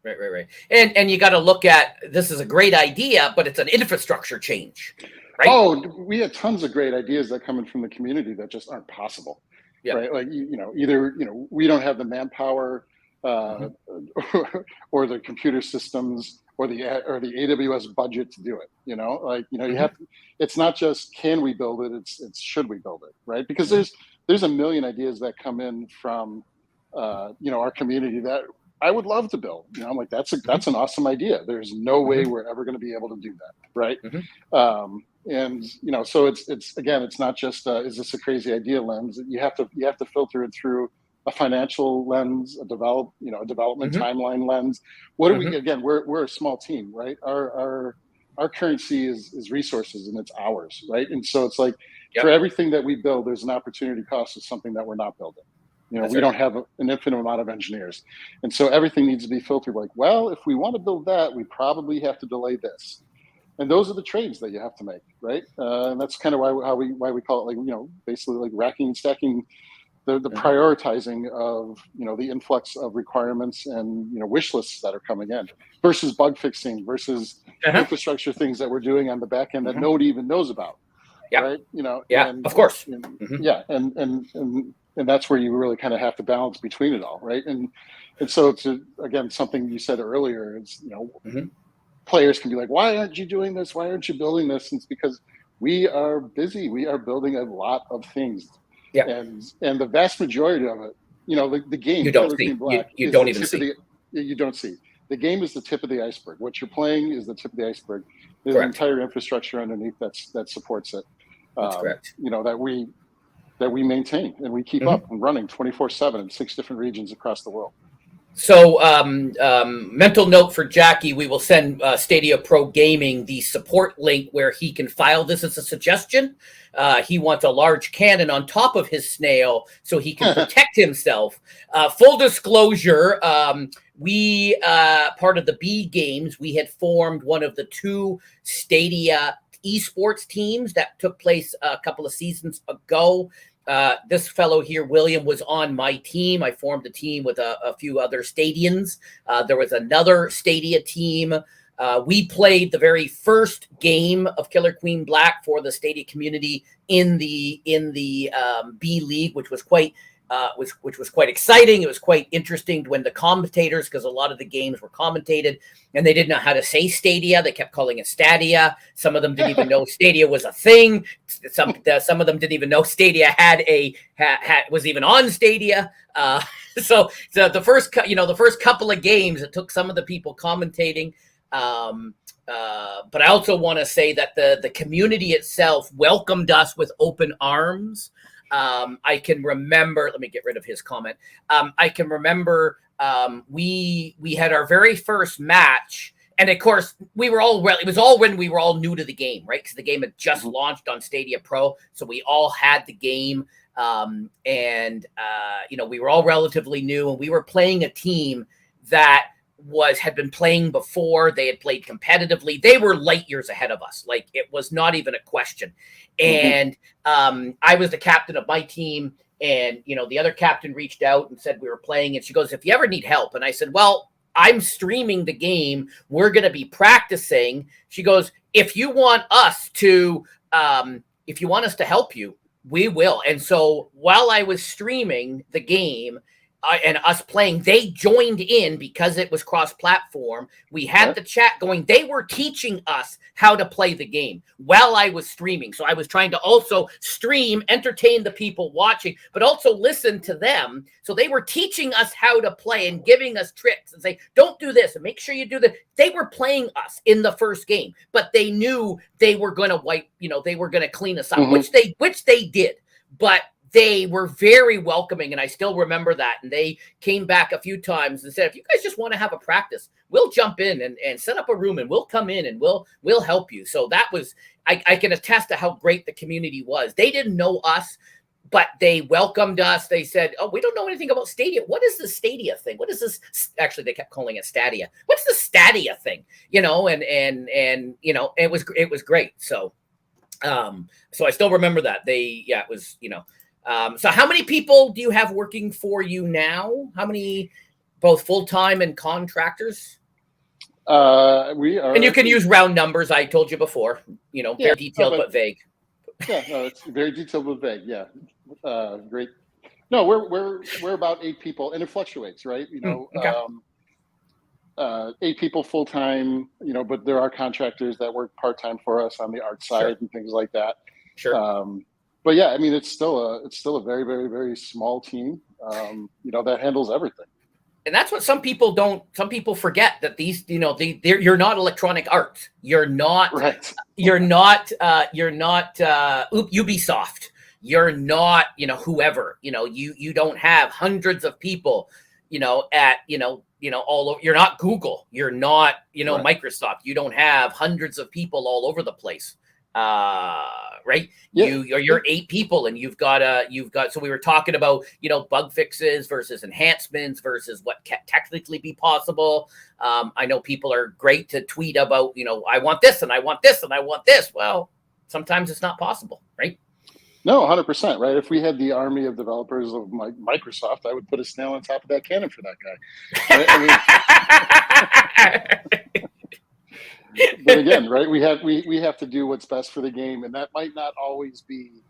Right. And you got to look at, this is a great idea, but it's an infrastructure change, right? Oh, we had tons of great ideas that come in from the community that just aren't possible, right? Like, you know, either, you know, we don't have the manpower or the computer systems or the AWS budget to do it, you know, like, you know, you have to, it's not just can we build it, it's should we build it, right? Because there's a million ideas that come in from, you know, our community that I would love to build. You know, I'm like, that's an awesome idea. There's no way we're ever going to be able to do that, right? And, you know, so it's again, it's not just is this a crazy idea lens. You have to filter it through a financial lens, a development timeline lens. What do we, again, we're a small team, right? Our currency is resources, and it's hours, right? And so it's like, for everything that we build, there's an opportunity cost of something that we're not building. You know, we don't have an infinite amount of engineers. And so everything needs to be filtered like, well, if we want to build that, we probably have to delay this. And those are the trades that you have to make, right? And that's kind of why we call it, like, you know, basically like racking and stacking, the prioritizing of, you know, the influx of requirements and, you know, wish lists that are coming in, versus bug fixing, versus infrastructure things that we're doing on the back end that nobody even knows about. Right? You know, and, of course. And that's where you really kind of have to balance between it all, right? And so, to, again, something you said earlier is, you know, players can be like, why aren't you doing this? Why aren't you building this? And it's because we are busy. We are building a lot of things. And the vast majority of it, you know, the game, you don't see. You don't even see. You don't see. The game is the tip of the iceberg. What you're playing is the tip of the iceberg. There's an entire infrastructure underneath that supports it. That's correct. You know, that we maintain and we keep up and running 24/7 in 6 different regions across the world. So, mental note for Jackie: we will send Stadia Pro Gaming the support link where he can file this as a suggestion. He wants a large cannon on top of his snail so he can protect himself. Full disclosure, we, part of the B Games, we had formed one of the 2 Stadia esports teams that took place a couple of seasons ago. This fellow here, William, was on my team. I formed a team with a few other Stadians. There was another Stadia team. We played the very first game of Killer Queen Black for the Stadia community in the B League, which was quite exciting. It was quite interesting when the commentators, because a lot of the games were commentated and they didn't know how to say Stadia. They kept calling it Stadia. Some of them didn't even know Stadia was a thing. Some of them didn't even know Stadia was even on Stadia. So the first couple of games, it took some of the people commentating. But I also want to say that the community itself welcomed us with open arms. I can remember, let me get rid of his comment. I can remember we had our very first match, and of course it was all when we were all new to the game, right? Because the game had just launched on Stadia Pro, so we all had the game, and you know, we were all relatively new, and we were playing a team that had been playing before. They had played competitively. They were light years ahead of us. Like, it was not even a question. And I was the captain of my team, and, you know, the other captain reached out and said we were playing, and she goes, if you ever need help. And I said, well, I'm streaming the game. We're going to be practicing. She goes, if you want us to help you, we will. And so while I was streaming the game, and us playing, they joined in because it was cross-platform. We had the chat going. They were teaching us how to play the game while I was streaming. So I was trying to also stream, entertain the people watching, but also listen to them. So they were teaching us how to play and giving us tricks and say, don't do this and make sure you do that. They were playing us in the first game, but they knew they were going to wipe, they were going to clean us up, which they did. But they were very welcoming, and I still remember that. And they came back a few times and said, if you guys just want to have a practice, we'll jump in and set up a room, and we'll come in and we'll help you. So that was, I can attest to how great the community was. They didn't know us, but they welcomed us. They said, oh, we don't know anything about Stadia. What is the Stadia thing? What is this? Actually, they kept calling it Stadia. What's the Stadia thing? And it was great. So I still remember that. It was, so how many people do you have working for you now? How many, both full-time and contractors? We are. And you can use round numbers. I told you before, very detailed, but vague. Yeah, no, it's very detailed but vague. Yeah. Great. No, we're about 8 people, and it fluctuates, right? 8 people full-time, but there are contractors that work part-time for us on the art side and things like that. Sure. But yeah, I mean, it's still a very, very, very small team, that handles everything. And that's what some people forget, that these, you're not Electronic Arts. You're not, right. You're not Ubisoft. You're not, whoever, you don't have hundreds of people, at, all over. You're not Google. You're not, right. Microsoft. You don't have hundreds of people all over the place. Right. Yeah. You're 8 people, and you've got, so we were talking about, bug fixes versus enhancements versus what can technically be possible. I know people are great to tweet about, I want this and I want this and I want this. Well, sometimes it's not possible. Right. No, 100%. Right. If we had the army of developers of Microsoft, I would put a snail on top of that cannon for that guy. Right? But again, right, we have to do what's best for the game, and that might not always be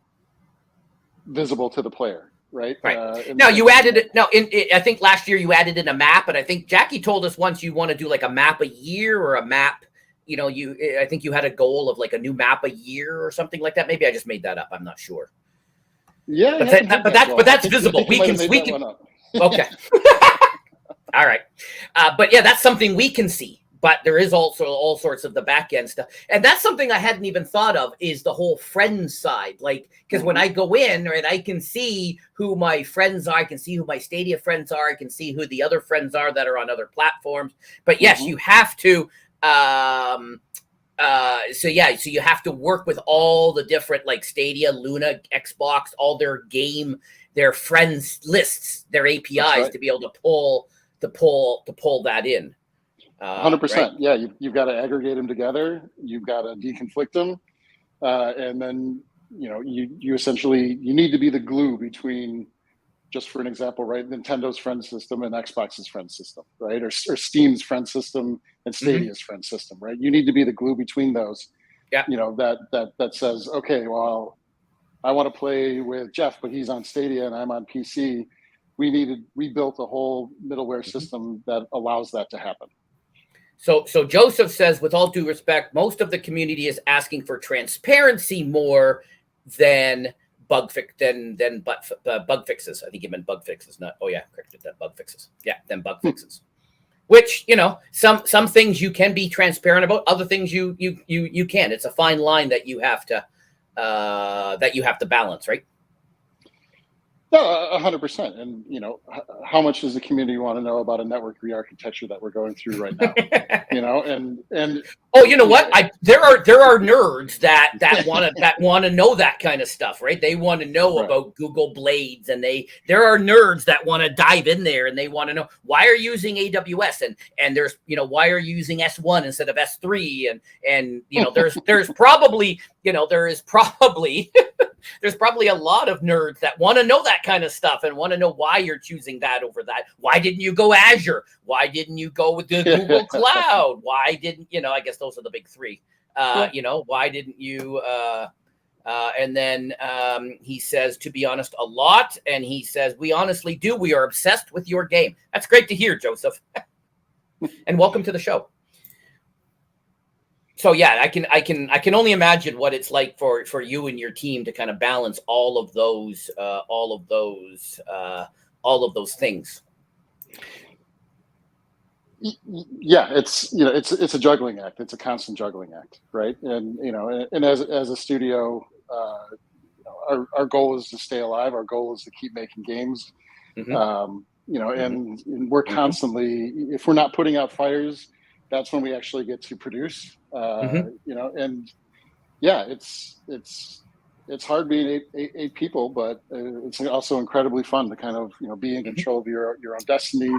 visible to the player, right? Right. No, you added it. No, I think last year you added in a map, and I think Jackie told us once you want to do like a map a year or a map. I think you had a goal of like a new map a year or something like that. Maybe I just made that up. I'm not sure. Yeah, but that's visible. We can. Okay. All right, but yeah, that's something we can see. But there is also all sorts of the back end stuff. And that's something I hadn't even thought of, is the whole friends side. Like, because when I go in, right, I can see who my friends are. I can see who my Stadia friends are. I can see who the other friends are that are on other platforms. But yes, you have to. So you have to work with all the different, like Stadia, Luna, Xbox, all their friends lists, their APIs to be able to pull that in. 100%. Right? Yeah, you've got to aggregate them together. You've got to deconflict them, and then you essentially need to be the glue between, just for an example, right, Nintendo's friend system and Xbox's friend system, right, or Steam's friend system and Stadia's friend system, right. You need to be the glue between those. Yeah. That says, okay, well, I want to play with Jeff, but he's on Stadia and I'm on PC. We built a whole middleware system that allows that to happen. So Joseph says, with all due respect, most of the community is asking for transparency more than bug fixes. I think he meant bug fixes. Not. Oh yeah, corrected that. Bug fixes. Yeah, then bug fixes. Which, some things you can be transparent about. Other things you can. It's a fine line that you have to balance, right? No, 100%. And how much does the community want to know about a network re-architecture that we're going through right now? And oh, you know what? There are nerds that want to know that kind of stuff, right? They want to know about Google Blades, and there are nerds that want to dive in there, and they want to know, why are you using AWS, and there's why are you using S1 instead of S3, and there's probably there's probably a lot of nerds that want to know that kind of stuff and want to know why you're choosing that over that. Why didn't you go Azure? Why didn't you go with the Google Cloud? Why didn't, I guess those are the big 3. Why didn't you, And then he says, to be honest, a lot. And he says, we honestly do. We are obsessed with your game. That's great to hear, Joseph. And welcome to the show. So yeah, I can only imagine what it's like for you and your team to kind of balance all of those things. Yeah, it's a juggling act. It's a constant juggling act, right? And as a studio, our goal is to stay alive. Our goal is to keep making games. And we're constantly, if we're not putting out fires, that's when we actually get to produce. And yeah, it's hard being eight people, but it's also incredibly fun to kind of be in control of your own destiny,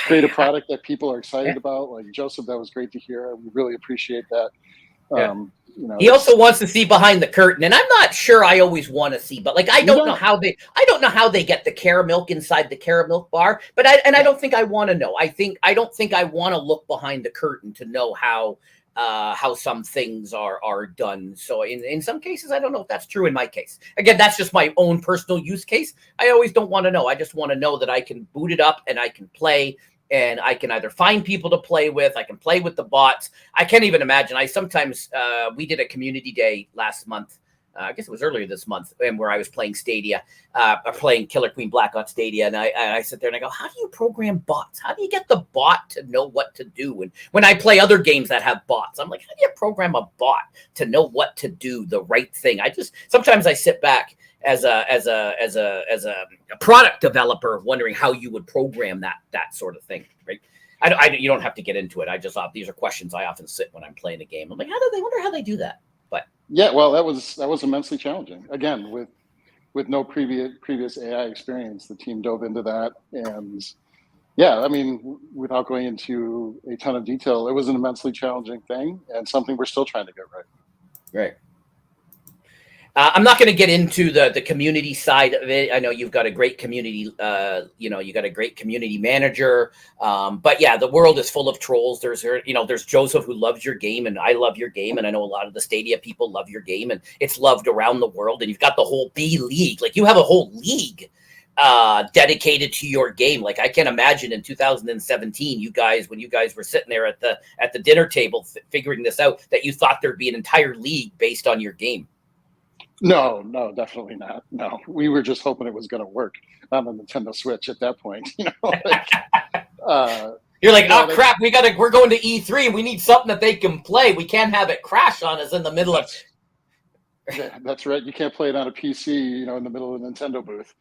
create a product that people are excited about. Like Joseph, that was great to hear. We really appreciate that. He also wants to see behind the curtain, and I'm not sure I always want to see, but like I don't know how they get the Caramilk inside the Caramilk bar, but I don't think I want to know. I don't think I want to look behind the curtain to know how some things are done. So in some cases, I don't know if that's true in my case. Again, that's just my own personal use case. I always don't want to know. I just want to know that I can boot it up and I can play, and I can either find people to play with. I can play with the bots. I can't even imagine. I sometimes, we did a community day last month. I guess it was earlier this month, and where I was playing Stadia, playing Killer Queen Black on Stadia. And I sit there and I go, how do you program bots? How do you get the bot to know what to do? And when I play other games that have bots, I'm like, how do you program a bot to know what to do, the right thing? Sometimes I sit back as a product developer wondering how you would program that sort of thing, right? You don't have to get into it. I just thought these are questions I often sit when I'm playing a game. I'm like, wonder how they do that? But yeah, well, that was immensely challenging. Again, with no previous AI experience, the team dove into that, and yeah, I mean, without going into a ton of detail, it was an immensely challenging thing and something we're still trying to get right. Right. I'm not going to get into the community side of it. I know you've got a great community, you got a great community manager. But yeah, the world is full of trolls. There's Joseph who loves your game, and I love your game. And I know a lot of the Stadia people love your game, and it's loved around the world. And you've got the whole B League. Like, you have a whole league dedicated to your game. Like, I can't imagine in 2017, when you guys were sitting there at the dinner table figuring this out, that you thought there'd be an entire league based on your game. No, definitely not. No, we were just hoping it was going to work on the Nintendo Switch at that point. You're like, oh crap, we're going to E3 and we need something that they can play. We can't have it crash on us in the middle of. Yeah, that's right. You can't play it on a PC, in the middle of the Nintendo booth.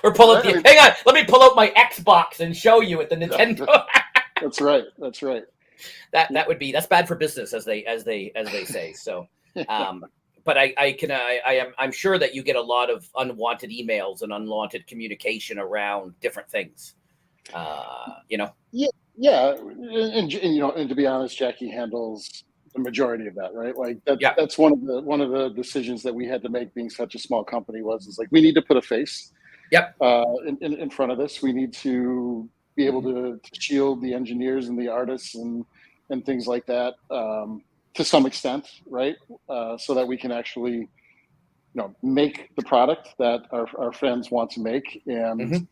We're pulling. Hang on, let me pull out my Xbox and show you at the Nintendo. That's right. That's bad for business, as they say. So. But I'm sure that you get a lot of unwanted emails and unwanted communication around different things. Yeah, and to be honest, Jackie handles the majority of that, right? Like that's one of the decisions that we had to make, being such a small company, was like, we need to put a face. Yep. In front of this, we need to be able to shield the engineers and the artists and things like that. To some extent, right? So that we can actually, make the product that our fans want to make, and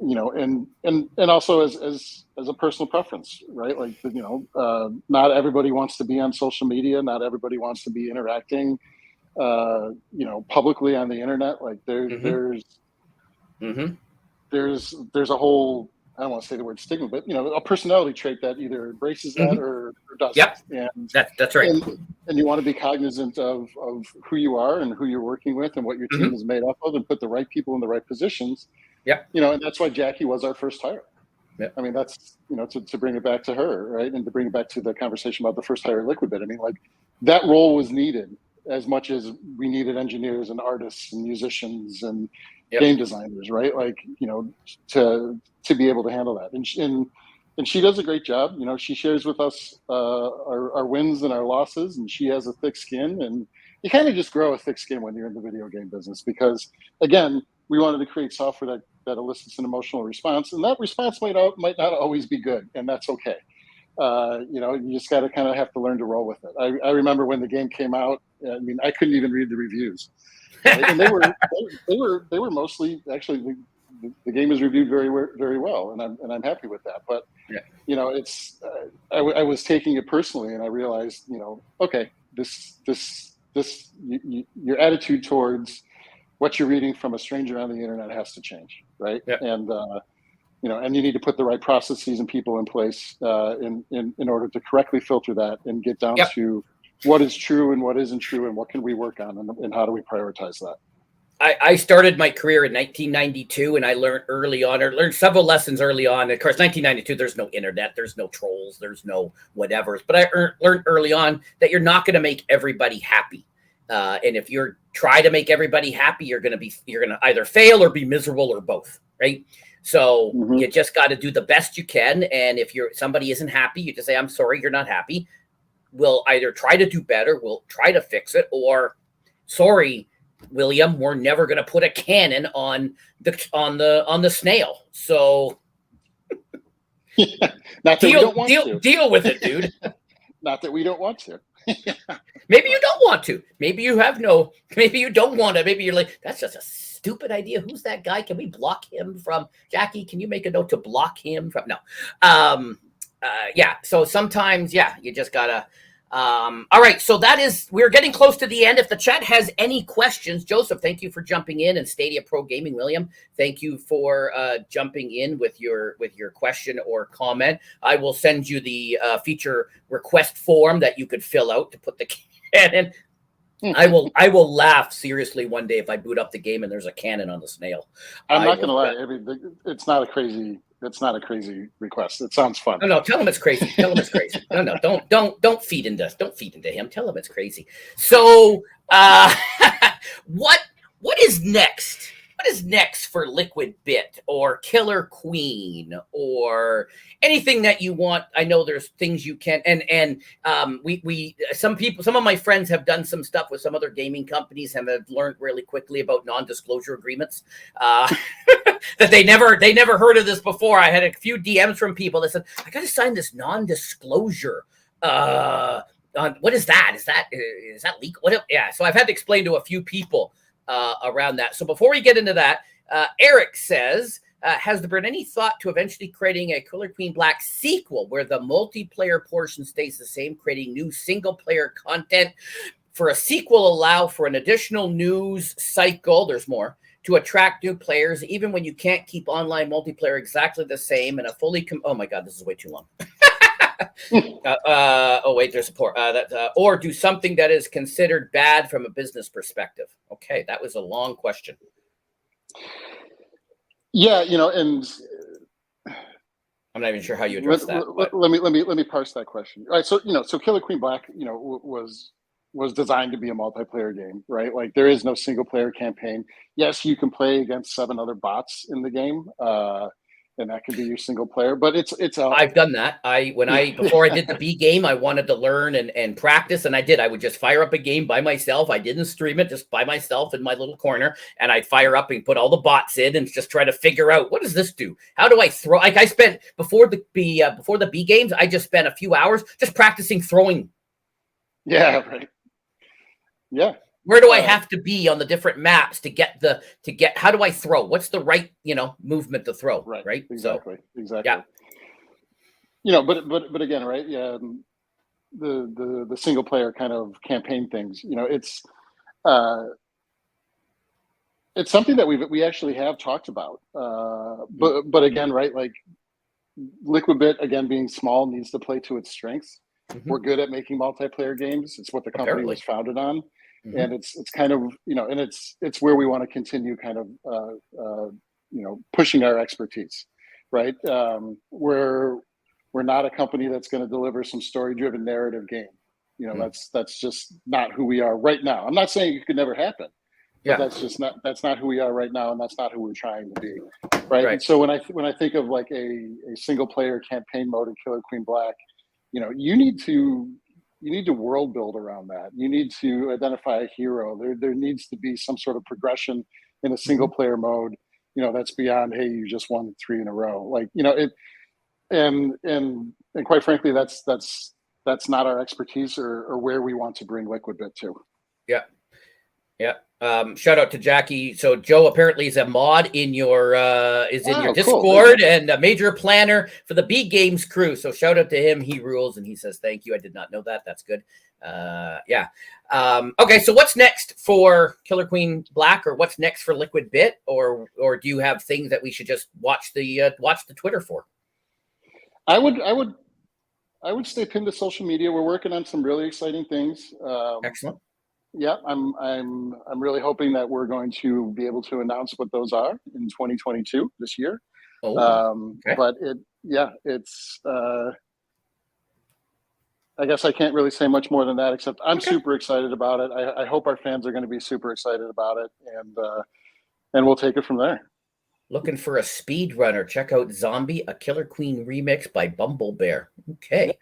and also as a personal preference, right? Like, not everybody wants to be on social media. Not everybody wants to be interacting, publicly on the internet. Like there's a whole, I don't want to say the word stigma, but a personality trait that either embraces that or doesn't. Yep. And that's right. And you want to be cognizant of who you are and who you're working with and what your team is made up of, and put the right people in the right positions. Yep. And that's why Jackie was our first hire. Yep. I mean, that's to bring it back to her, right, and to bring it back to the conversation about the first hire at Liquidbit. I mean, like, that role was needed as much as we needed engineers and artists and musicians and game designers, right? Like, to be able to handle that. And she does a great job. She shares with us our wins and our losses, and she has a thick skin. And you kind of just grow a thick skin when you're in the video game business, because, again, we wanted to create software that elicits an emotional response, and that response might not always be good, and that's okay. You just got to kind of have to learn to roll with it. I remember when the game came out, I mean, I couldn't even read the reviews, right? And they were mostly actually the game is reviewed very well, and I'm happy with that. But Yeah. you know, it's I was taking it personally, and I realized, you know, okay, your attitude towards what you're reading from a stranger on the internet has to change, right? Yeah. And you know, and you need to put the right processes and people in place in order to correctly filter that and get down Yep. to what is true and what isn't true, and what can we work on, and how do we prioritize that. I started my career in 1992, and I learned early on, or learned several lessons early on. Of course, 1992, there's no internet, there's no trolls, there's no whatevers. But I learned early on that you're not going to make everybody happy. And if you're try to make everybody happy, you're going to either fail or be miserable or both, right? So you just got to do the best you can. And if somebody isn't happy, you just say, I'm sorry, you're not happy. We'll either try to do better, we'll try to fix it, or sorry, William, we're never going to put a cannon on the snail. So not that we don't want to. Deal with it, dude. Not that we don't want to. Maybe you don't want to. Maybe you don't want to. Maybe you're like, that's just a stupid idea. Who's that guy? Can we block him from Jackie? Can you make a note to block him from? No. Yeah. So sometimes, yeah, you just gotta. All right, so we're getting close to the end. If the chat has any questions, Joseph, thank you for jumping in, and Stadia Pro Gaming, William, thank you for jumping in with your question or comment. I will send you the feature request form that you could fill out to put the cannon. I will laugh seriously one day if I boot up the game and there's a cannon on the snail. I'm not gonna lie, I mean, it's not a crazy request. It sounds fun. No, tell him it's crazy. Tell him it's crazy. No, don't feed into him. Tell him it's crazy. So, what is next? What is next for Liquid Bit or Killer Queen or anything that you want? I know there's things you can, and some of my friends have done some stuff with some other gaming companies and have learned really quickly about non-disclosure agreements. That they never heard of this before. I had a few DMs from people that said, I got to sign this non-disclosure. What is that? Is that legal? Yeah. So I've had to explain to a few people around that. So before we get into that, Eric says, has there been any thought to eventually creating a Killer Queen Black sequel where the multiplayer portion stays the same, creating new single player content? For a sequel, allow for an additional news cycle. There's more to attract new players, even when you can't keep online multiplayer exactly the same, and a fully oh my god, this is way too long. Oh wait, there's support. Or do something that is considered bad from a business perspective. Okay, that was a long question. Yeah, you know, and I'm not even sure how you address that. Let me parse that question. All right, so so Killer Queen Black, was designed to be a multiplayer game, right? Like there is no single player campaign. Yes, you can play against 7 other bots in the game, and that can be your single player. But I've done that. Before I did the B game, I wanted to learn and practice, and I did. I would just fire up a game by myself. I didn't stream it, just by myself in my little corner, and I'd fire up and put all the bots in and just try to figure out, what does this do? How do I throw? Like I spent before the B games, I just spent a few hours just practicing throwing. Yeah, right. Yeah. Where do I have to be on the different maps to get how do I throw? What's the right, movement to throw? Right. Exactly. So, exactly. Yeah. But again, right. Yeah. The single player kind of campaign things, it's something that we actually have talked about. But again, right. Like Liquid Bit, again, being small, needs to play to its strengths. Mm-hmm. We're good at making multiplayer games. It's what the company was founded on. Mm-hmm. And it's kind of, and it's where we want to continue kind of, pushing our expertise, right? We're not a company that's going to deliver some story-driven narrative game. Mm-hmm. That's just not who we are right now. I'm not saying it could never happen. Yeah. But that's not who we are right now, and that's not who we're trying to be, right? And so when I think of like a single player campaign mode in Killer Queen Black, you need to world build around that. You need to identify a hero. There needs to be some sort of progression in a single player mode, that's beyond, hey, you just won 3 in a row. Like, and quite frankly, that's not our expertise or where we want to bring Liquid Bit to. Yeah. Yeah. Shout out to Jackie. So Joe apparently is a mod in your Discord, cool. and a major planner for the B Games crew. So shout out to him. He rules, and he says thank you. I did not know that. That's good. Yeah. Okay. So what's next for Killer Queen Black, or what's next for Liquid Bit, or do you have things that we should just watch the Twitter for? I would stay pinned to social media. We're working on some really exciting things. Excellent. Yeah, I'm really hoping that we're going to be able to announce what those are in 2022 this year. Okay. But it's I guess I can't really say much more than that, except I'm super excited about it. I hope our fans are going to be super excited about it, and we'll take it from there. Looking for a speed runner? Check out Zombie, a Killer Queen remix by Bumble Bear. Okay.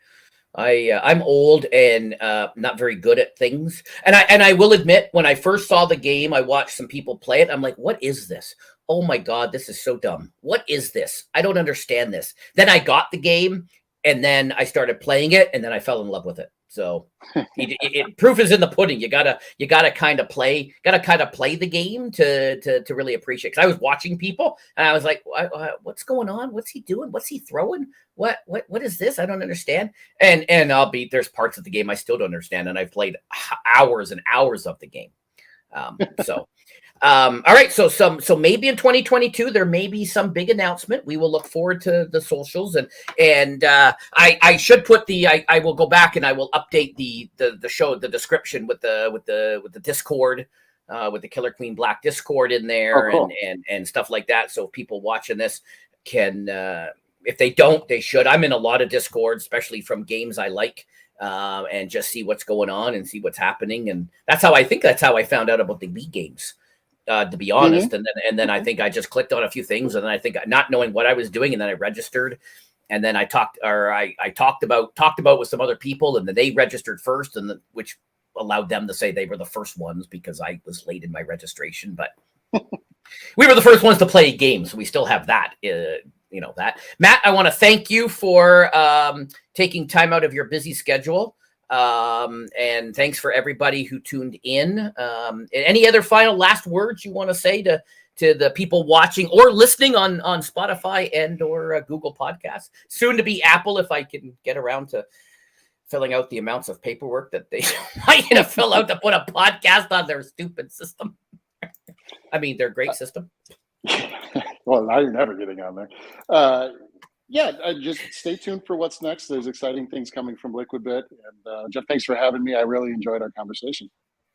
I'm old and not very good at things, and I will admit, when I first saw the game, I watched some people play it. I'm like, what is this? Oh my God, this is so dumb. What is this? I don't understand this. Then I got the game, and then I started playing it, and then I fell in love with it. So proof is in the pudding. You gotta kind of play the game to really appreciate. Because I was watching people, and I was like, what's going on? What's he doing? What's he throwing? What is this? I don't understand. And there's parts of the game I still don't understand, and I've played hours and hours of the game. All right. So maybe in 2022 there may be some big announcement. We will look forward to the socials, and I should put I will go back and I will update the show, the description with the Discord, with the Killer Queen Black Discord in there. Cool. and stuff like that. So people watching this can, if they don't, they should. I'm in a lot of Discord, especially from games I like. And just see what's going on and see what's happening. And that's how I found out about the B Games. To be honest. And then I think I just clicked on a few things, and then I think, not knowing what I was doing, and then I registered, and then I talked about with some other people, and then they registered first, and which allowed them to say they were the first ones because I was late in my registration, but we were the first ones to play games. So we still have that, that. Matt, I want to thank you for taking time out of your busy schedule. And thanks for everybody who tuned in. Any other final last words you want to say to the people watching or listening on Spotify and or Google Podcasts? Soon to be Apple, if I can get around to filling out the amounts of paperwork that they want you to fill out to put a podcast on their stupid system. I mean, their great system. Well, now you're never getting on there. Just stay tuned for what's next. There's exciting things coming from Liquid Bit. And Jeff, thanks for having me. I really enjoyed our conversation.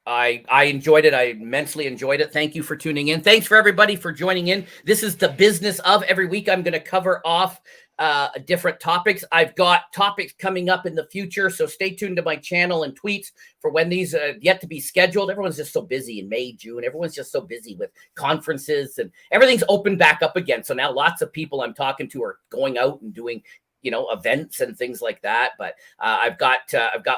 I enjoyed it. I immensely enjoyed it. Thank you for tuning in. Thanks for everybody for joining in. This is the business of. Every week I'm going to cover off different topics. I've got topics coming up in the future, so stay tuned to my channel and tweets for when these yet to be scheduled. Everyone's just so busy in May, June. Everyone's just so busy with conferences, and everything's opened back up again. So now lots of people I'm talking to are going out and doing events and things like that. But I've got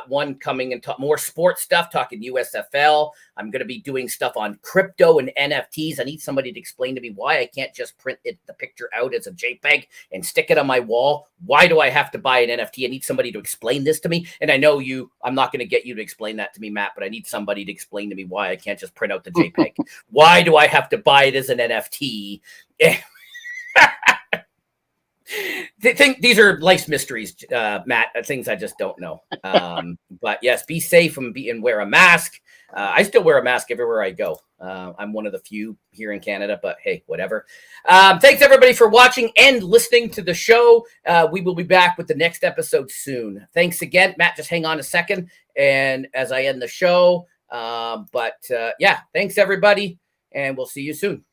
one coming and more sports stuff, talking USFL. I'm going to be doing stuff on crypto and NFTs. I need somebody to explain to me why I can't just print the picture out as a JPEG and stick it on my wall. Why do I have to buy an NFT? I need somebody to explain this to me. And I know I'm not going to get you to explain that to me, Matt, but I need somebody to explain to me why I can't just print out the JPEG. Why do I have to buy it as an NFT? These are life's mysteries, Matt. Things I just don't know. But yes, be safe and wear a mask. I still wear a mask everywhere I go. I'm one of the few here in Canada, but hey, whatever. Thanks everybody for watching and listening to the show. We will be back with the next episode soon. Thanks again, Matt. Just hang on a second, and as I end the show. Thanks everybody, and we'll see you soon.